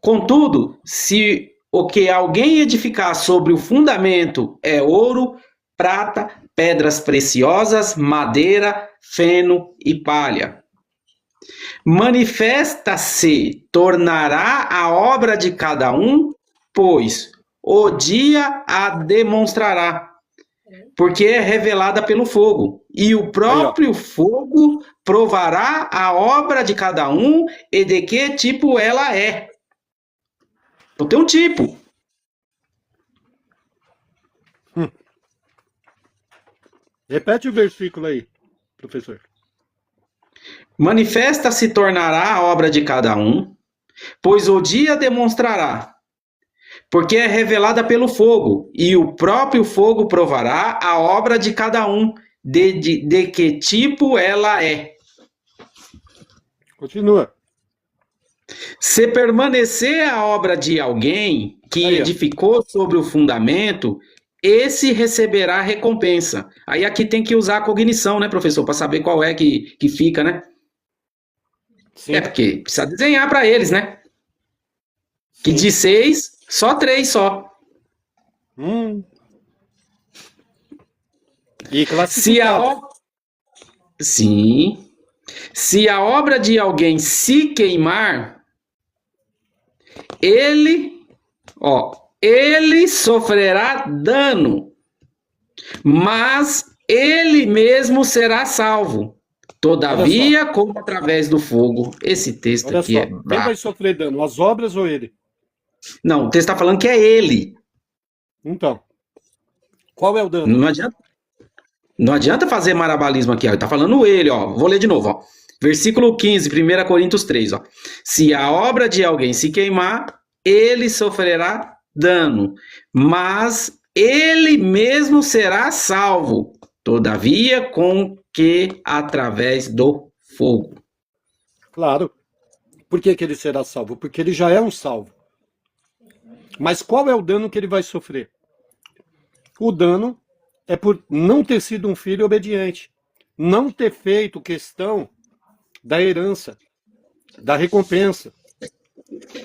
Contudo, se o que alguém edificar sobre o fundamento é ouro, prata, pedras preciosas, madeira, feno e palha, manifesta-se, tornará a obra de cada um, pois o dia a demonstrará, porque é revelada pelo fogo, e o próprio fogo provará a obra de cada um e de que tipo ela é. Então tem um tipo. Repete o versículo aí, professor. Manifesta se tornará a obra de cada um, pois o dia demonstrará, porque é revelada pelo fogo, e o próprio fogo provará a obra de cada um, de que tipo ela é. Continua. Se permanecer a obra de alguém que Aí, ó. edificou sobre o fundamento, esse receberá recompensa. Aí aqui tem que usar a cognição, né, professor, para saber qual é que fica, né? Sim. É porque precisa desenhar para eles, né? Que Sim. de 6, só 3 só. E Se a classificado. obra... Sim. Se a obra de alguém se queimar, ele sofrerá dano, mas ele mesmo será salvo. Todavia, como através do fogo. Esse texto Olha aqui só, é quem brabo. vai sofrer dano? As obras ou ele? Não, o texto está falando que é ele. Então, qual é o dano? Não adianta fazer marabalismo aqui, ó. Ele está falando ele, ó. Vou ler de novo, ó. Versículo 15, 1 Coríntios 3, ó. Se a obra de alguém se queimar, ele sofrerá dano, mas ele mesmo será salvo, todavia com que através do fogo. Claro. Por que ele será salvo? Porque ele já é um salvo. Mas qual é o dano que ele vai sofrer? O dano é por não ter sido um filho obediente, não ter feito questão da herança, da recompensa.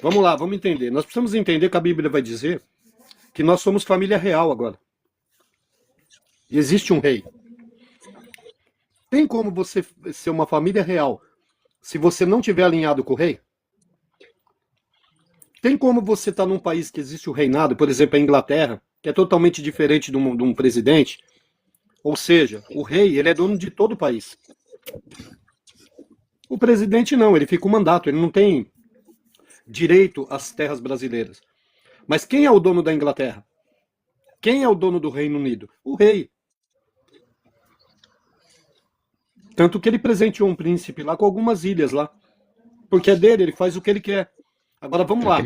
Vamos lá, vamos entender. Nós precisamos entender que a Bíblia vai dizer que nós somos família real agora. E existe um rei. Tem como você ser uma família real se você não tiver alinhado com o rei? Tem como você estar num país que existe o reinado, por exemplo, a Inglaterra, que é totalmente diferente de um presidente? Ou seja, o rei ele é dono de todo o país. O presidente não, ele fica com mandato, ele não tem direito às terras brasileiras. Mas quem é o dono da Inglaterra? Quem é o dono do Reino Unido? O rei. Tanto que ele presenteou um príncipe lá com algumas ilhas lá. Porque é dele, ele faz o que ele quer. Agora vamos lá.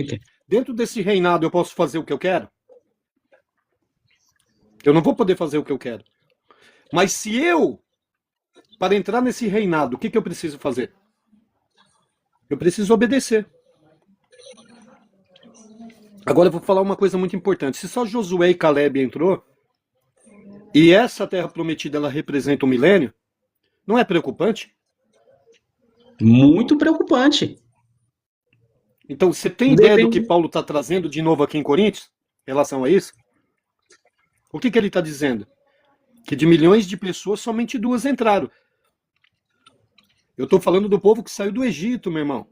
Dentro desse reinado eu posso fazer o que eu quero? Eu não vou poder fazer o que eu quero. Mas se eu, para entrar nesse reinado, o que eu preciso fazer? Eu preciso obedecer. Agora eu vou falar uma coisa muito importante. Se só Josué e Caleb entrou, e essa terra prometida ela representa o milênio, não é preocupante? Muito preocupante. Então, você tem ideia do que Paulo está trazendo de novo aqui em Coríntios, em relação a isso? O que ele está dizendo? Que de milhões de pessoas, somente 2 entraram. Eu estou falando do povo que saiu do Egito, meu irmão.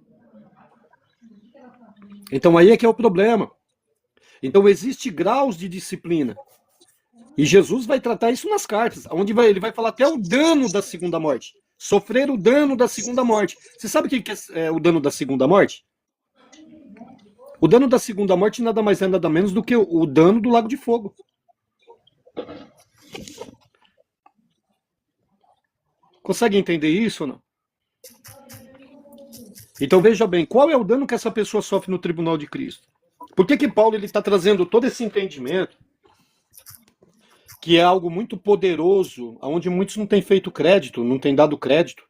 Então aí é que é o problema. Então existe graus de disciplina. E Jesus vai tratar isso nas cartas, onde ele vai falar até o dano da segunda morte. Sofrer o dano da segunda morte. Você sabe o que é o dano da segunda morte? O dano da segunda morte nada mais é nada menos do que o dano do lago de fogo. Consegue entender isso ou não? Então veja bem, qual é o dano que essa pessoa sofre no tribunal de Cristo? Por que Paulo está trazendo todo esse entendimento, que é algo muito poderoso, onde muitos não têm feito crédito, não têm dado crédito,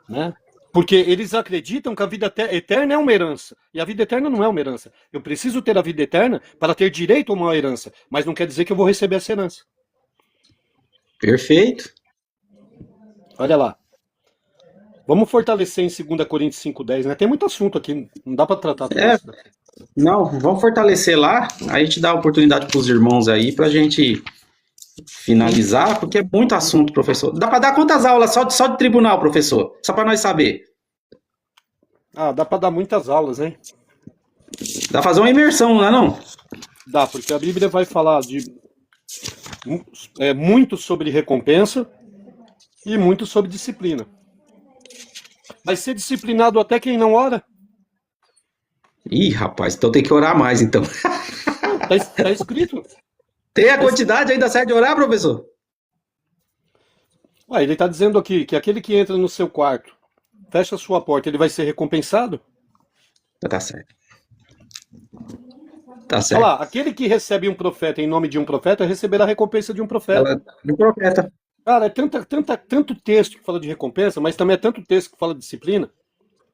né? Porque eles acreditam que a vida eterna é uma herança. E a vida eterna não é uma herança. Eu preciso ter a vida eterna para ter direito a uma herança. Mas não quer dizer que eu vou receber essa herança. Perfeito. Olha lá. Vamos fortalecer em 2 Coríntios 5,10, né? Tem muito assunto aqui. Não dá para tratar tudo isso. Não, vamos fortalecer lá. Aí a gente dá a oportunidade para os irmãos aí para a gente finalizar, porque é muito assunto, professor. Dá para dar quantas aulas só de tribunal, professor? Só para nós saber. Ah, dá para dar muitas aulas, hein? Dá para fazer uma imersão, não é não? Dá, porque a Bíblia vai falar muito sobre recompensa e muito sobre disciplina. Vai ser disciplinado até quem não ora? Ih, rapaz, então tem que orar mais, então. Tá escrito. Tem a quantidade ainda certo de orar, professor? Ele está dizendo aqui que aquele que entra no seu quarto, fecha a sua porta, ele vai ser recompensado? Tá certo. Tá certo. Olha lá, aquele que recebe um profeta em nome de um profeta, receberá a recompensa de um profeta. Do profeta. Cara, é tanto texto que fala de recompensa, mas também é tanto texto que fala de disciplina.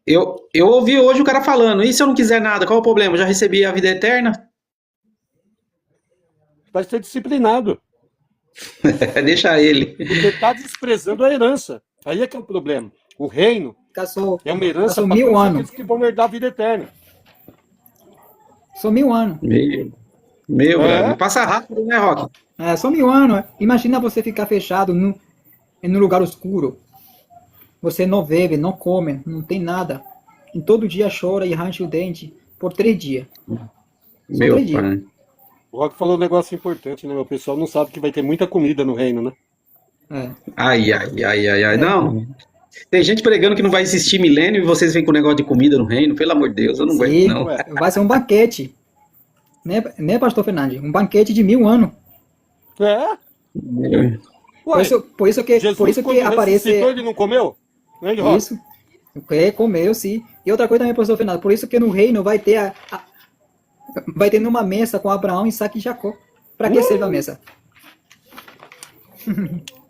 Eu ouvi hoje o cara falando, e se eu não quiser nada, qual é o problema? Eu já recebi a vida eterna? Vai ser disciplinado. Deixa ele. Porque está desprezando a herança. Aí é que é o problema. O reino é uma herança para 1000 anos. aqueles que vão herdar a vida eterna. São 1000 anos. Brother, passa rápido, né, Roque? São 1000 anos. Imagina você ficar fechado num lugar escuro. Você não bebe, não come, não tem nada. E todo dia chora e arranca o dente por 3 dias. Meu pai. O Roque falou um negócio importante, né? O pessoal não sabe que vai ter muita comida no reino, né? Ai. Não. Tem gente pregando que não vai existir milênio e vocês vêm com o negócio de comida no reino. Pelo amor de Deus, eu não aguento, não. Vai ser um banquete. Né, pastor Fernandes? Um banquete de 1000 anos. Por isso que aparece... ele não comeu? Isso. Comeu, sim. E outra coisa também, pastor Fernando, por isso que no reino vai ter vai ter numa mesa com Abraão, Isaac e Jacó. Para que serve a mesa?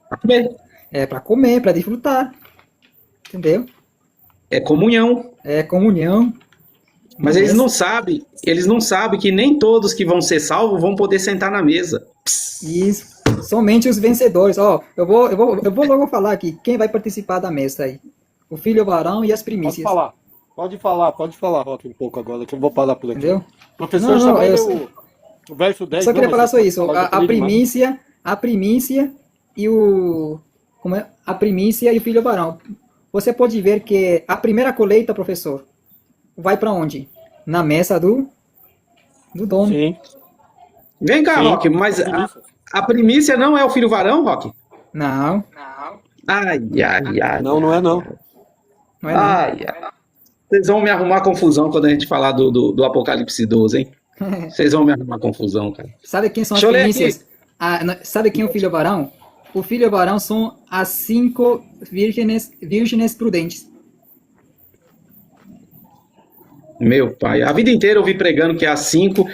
Pra comer. É para comer, para desfrutar. Entendeu? É comunhão. É comunhão. Mas eles não sabem que nem todos que vão ser salvos vão poder sentar na mesa. Isso. Somente os vencedores. Eu vou logo falar aqui. Quem vai participar da mesa aí? O filho varão e as primícias. Pode falar, Roque, um pouco agora, que eu vou parar por aqui. Entendeu? Professor, o verso 10. Só queria falar só isso. A primícia e o... Como é? A primícia e o filho varão. Você pode ver que a primeira colheita, professor, vai para onde? Na mesa do dono. Sim. Vem cá, Roque, mas a primícia não é o filho varão, Roque? Não. Ai. Não é não. Não é não. Ai, ai. Vocês vão me arrumar confusão quando a gente falar do Apocalipse 12, hein? Vocês vão me arrumar confusão, cara. Sabe quem são as Deixa eu ler aqui. primícias? Sabe quem é o filho varão? O filho varão são as 5 virgens prudentes. Meu pai, a vida inteira eu vi pregando que as 5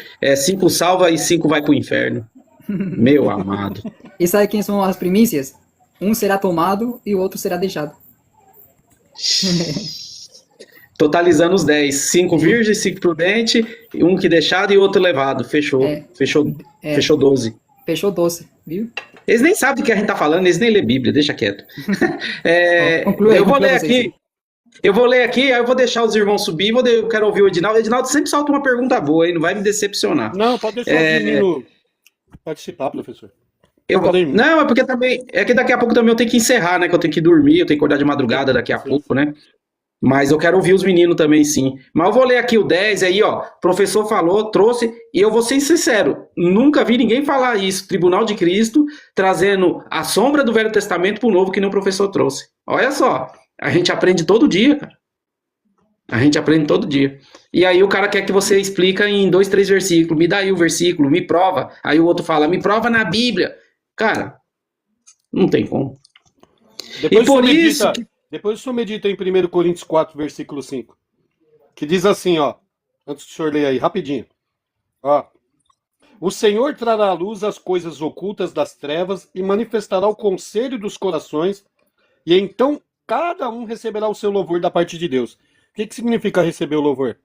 salva e 5 vai pro inferno. Meu amado. E sabe quem são as primícias? Um será tomado e o outro será deixado. Totalizando os 10. 5 virgens, 5 prudentes, um que deixado e outro levado. Fechou. É. Fechou. É. Fechou 12. Fechou doce, viu? Eles nem sabem do que a gente tá falando, eles nem lêem Bíblia, deixa quieto. Conclui aí, eu vou conclui ler vocês. aqui. Eu vou ler aqui, aí eu vou deixar os irmãos subir, eu quero ouvir o Edinaldo. O Edinaldo sempre solta uma pergunta boa, hein? Não vai me decepcionar. Não, pode deixar o menino participar, professor. Não, é porque também. É que daqui a pouco também eu tenho que encerrar, né? Que eu tenho que dormir, eu tenho que acordar de madrugada daqui a pouco, né? Mas eu quero ouvir os meninos também, sim. Mas eu vou ler aqui o 10 aí, ó. O professor falou, trouxe, e eu vou ser sincero, nunca vi ninguém falar isso. Tribunal de Cristo trazendo a sombra do Velho Testamento pro Novo, que nem o professor trouxe. Olha só, a gente aprende todo dia, cara. A gente aprende todo dia. E aí o cara quer que você explica em 2, 3 versículos. Me dá aí o versículo, me prova. Aí o outro fala, me prova na Bíblia. Cara, não tem como. Depois E por isso... Depois o senhor medita em 1 Coríntios 4, versículo 5. Que diz assim, ó. Antes do senhor ler aí, rapidinho. Ó. O Senhor trará à luz as coisas ocultas das trevas e manifestará o conselho dos corações, e então cada um receberá o seu louvor da parte de Deus. O que significa receber o louvor?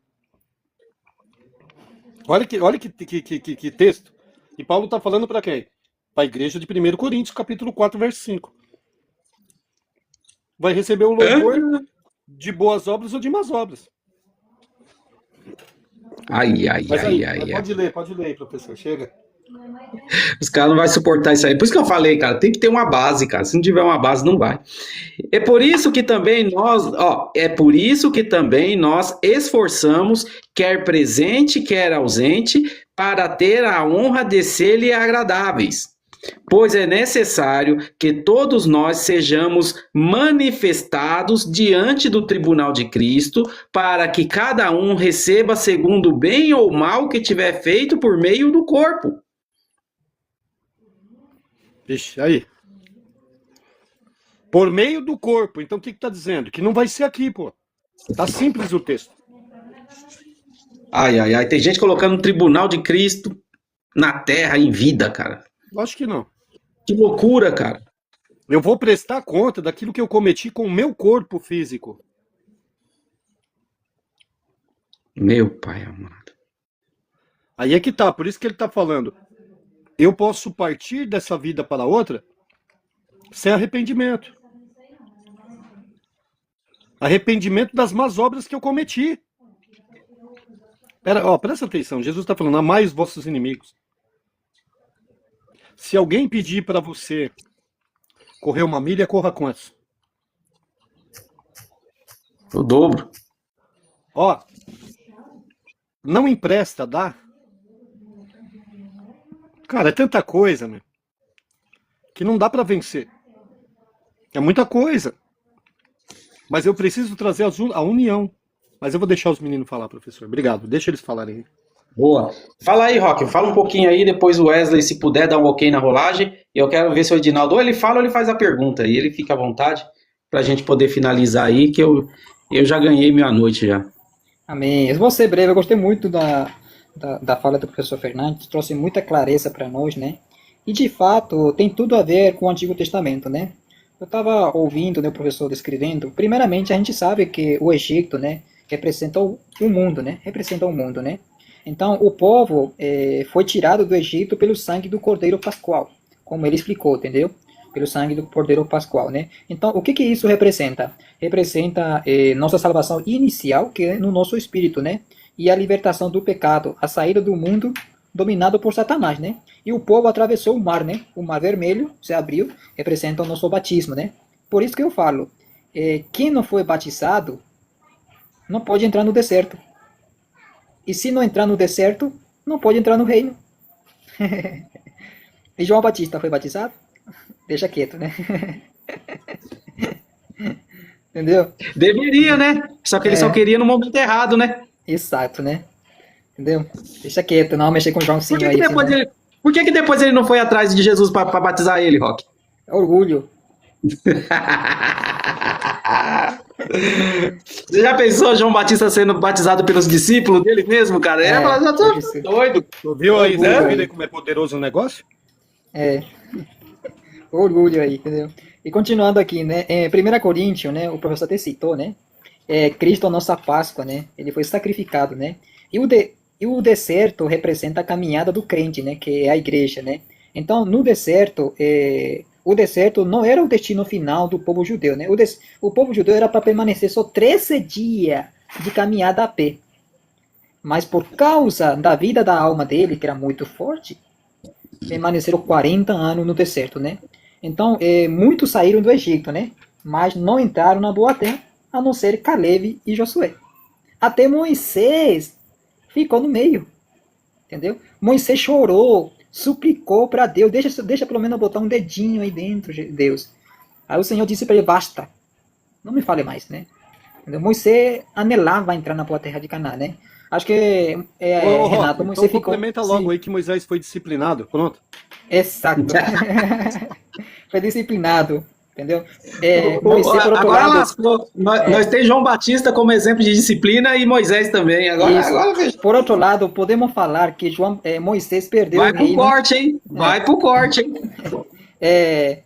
Olha que texto. E Paulo está falando para quem? Para a igreja de 1 Coríntios, capítulo 4, verso 5. Vai receber o louvor de boas obras ou de más obras. Ai. Pode ler aí, professor. Chega. Os caras não vão suportar isso aí. Por isso que eu falei, cara, tem que ter uma base, cara. Se não tiver uma base, não vai. É por isso que também nós esforçamos, quer presente, quer ausente, para ter a honra de ser-lhe agradáveis. Pois é necessário que todos nós sejamos manifestados diante do tribunal de Cristo, para que cada um receba segundo o bem ou mal que tiver feito por meio do corpo. Vixe, aí. Por meio do corpo. Então o que está dizendo? Que não vai ser aqui, pô. Tá simples o texto. Ai. Tem gente colocando o tribunal de Cristo na terra, em vida, cara. Acho que não. Que loucura, cara. Eu vou prestar conta daquilo que eu cometi com o meu corpo físico. Meu pai amado. Aí é que tá, por isso que ele tá falando. Eu posso partir dessa vida para outra sem arrependimento. Arrependimento das más obras que eu cometi. Presta atenção, Jesus está falando, amai os vossos inimigos. Se alguém pedir para você correr 1 milha, corra quantos? O dobro. Ó, não empresta, dá? Cara, é tanta coisa, meu, que não dá para vencer. É muita coisa. Mas eu preciso trazer a união. Mas eu vou deixar os meninos falar, professor. Obrigado, deixa eles falarem. Boa. Fala aí, Roque. Fala um pouquinho aí, depois o Wesley, se puder, dar um ok na rolagem. Eu quero ver se o Edinaldo ou ele fala ou ele faz a pergunta. E ele fica à vontade para a gente poder finalizar aí, que eu já ganhei minha noite já. Amém. Eu vou ser breve. Eu gostei muito da fala do professor Fernandes. Trouxe muita clareza para nós, né? E, de fato, tem tudo a ver com o Antigo Testamento, né? Eu estava ouvindo, né, o professor descrevendo. Primeiramente, a gente sabe que o Egito, né, representa o mundo, né? Representa o mundo, né? Então, o povo foi tirado do Egito pelo sangue do Cordeiro Pascual, como ele explicou, entendeu? Pelo sangue do Cordeiro Pascual, né? Então, o que isso representa? Representa nossa salvação inicial, que é no nosso espírito, né? E a libertação do pecado, a saída do mundo dominado por Satanás, né? E o povo atravessou o mar, né? O mar vermelho se abriu, representa o nosso batismo, né? Por isso que eu falo, quem não foi batizado não pode entrar no deserto. E se não entrar no deserto, não pode entrar no reino. E João Batista foi batizado? Deixa quieto, né? Entendeu? Deveria, né? Só que ele só queria no momento errado, né? Exato, né? Entendeu? Deixa quieto, não mexer com o Por Joãozinho que aí, que depois senão... ele, por que que depois ele não foi atrás de Jesus para batizar ele, Rock? Orgulho. Você já pensou João Batista sendo batizado pelos discípulos dele mesmo, cara? Ele ia falar, "Já tô pode ser. doido." Tu viu aí, Orgulho, né? aí. Vira como é poderoso o negócio? É. Orgulho aí, entendeu? E continuando aqui, né? 1 Coríntios, né? O professor até citou, né? Cristo a nossa Páscoa, né? Ele foi sacrificado, né? E o deserto representa a caminhada do crente, né? Que é a igreja, né? Então, no deserto, o deserto não era o destino final do povo judeu, né? O povo judeu era para permanecer só 13 dias de caminhada a pé. Mas por causa da vida da alma dele, que era muito forte, permaneceram 40 anos no deserto, né? Então, muitos saíram do Egito, né? Mas não entraram na boa terra, a não ser Caleb e Josué. Até Moisés ficou no meio, entendeu? Moisés chorou, suplicou para Deus, deixa pelo menos botar um dedinho aí dentro, Deus. Aí o Senhor disse para ele, basta, não me fale mais, né? Entendeu? Moisés anelava entrar na boa terra de Canaã, né? Acho que, Ô, Renato, Rock, Moisés então ficou... complementa logo Sim. aí que Moisés foi disciplinado. Pronto. Exato. Foi disciplinado, entendeu? Moisés, por outro Agora lado, lascou. Nós temos João Batista como exemplo de disciplina e Moisés também. Agora isso. Por outro lado, podemos falar que Moisés perdeu vai o pro reino. corte, hein? Vai pro corte, hein?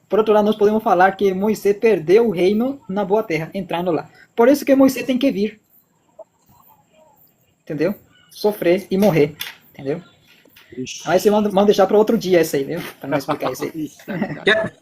Por outro lado, nós podemos falar que Moisés perdeu o reino na boa terra, entrando lá. Por isso que Moisés tem que vir. Entendeu? Sofrer e morrer. Entendeu? Mas vamos deixar para outro dia isso aí, viu? Para não explicar isso aí. Quer,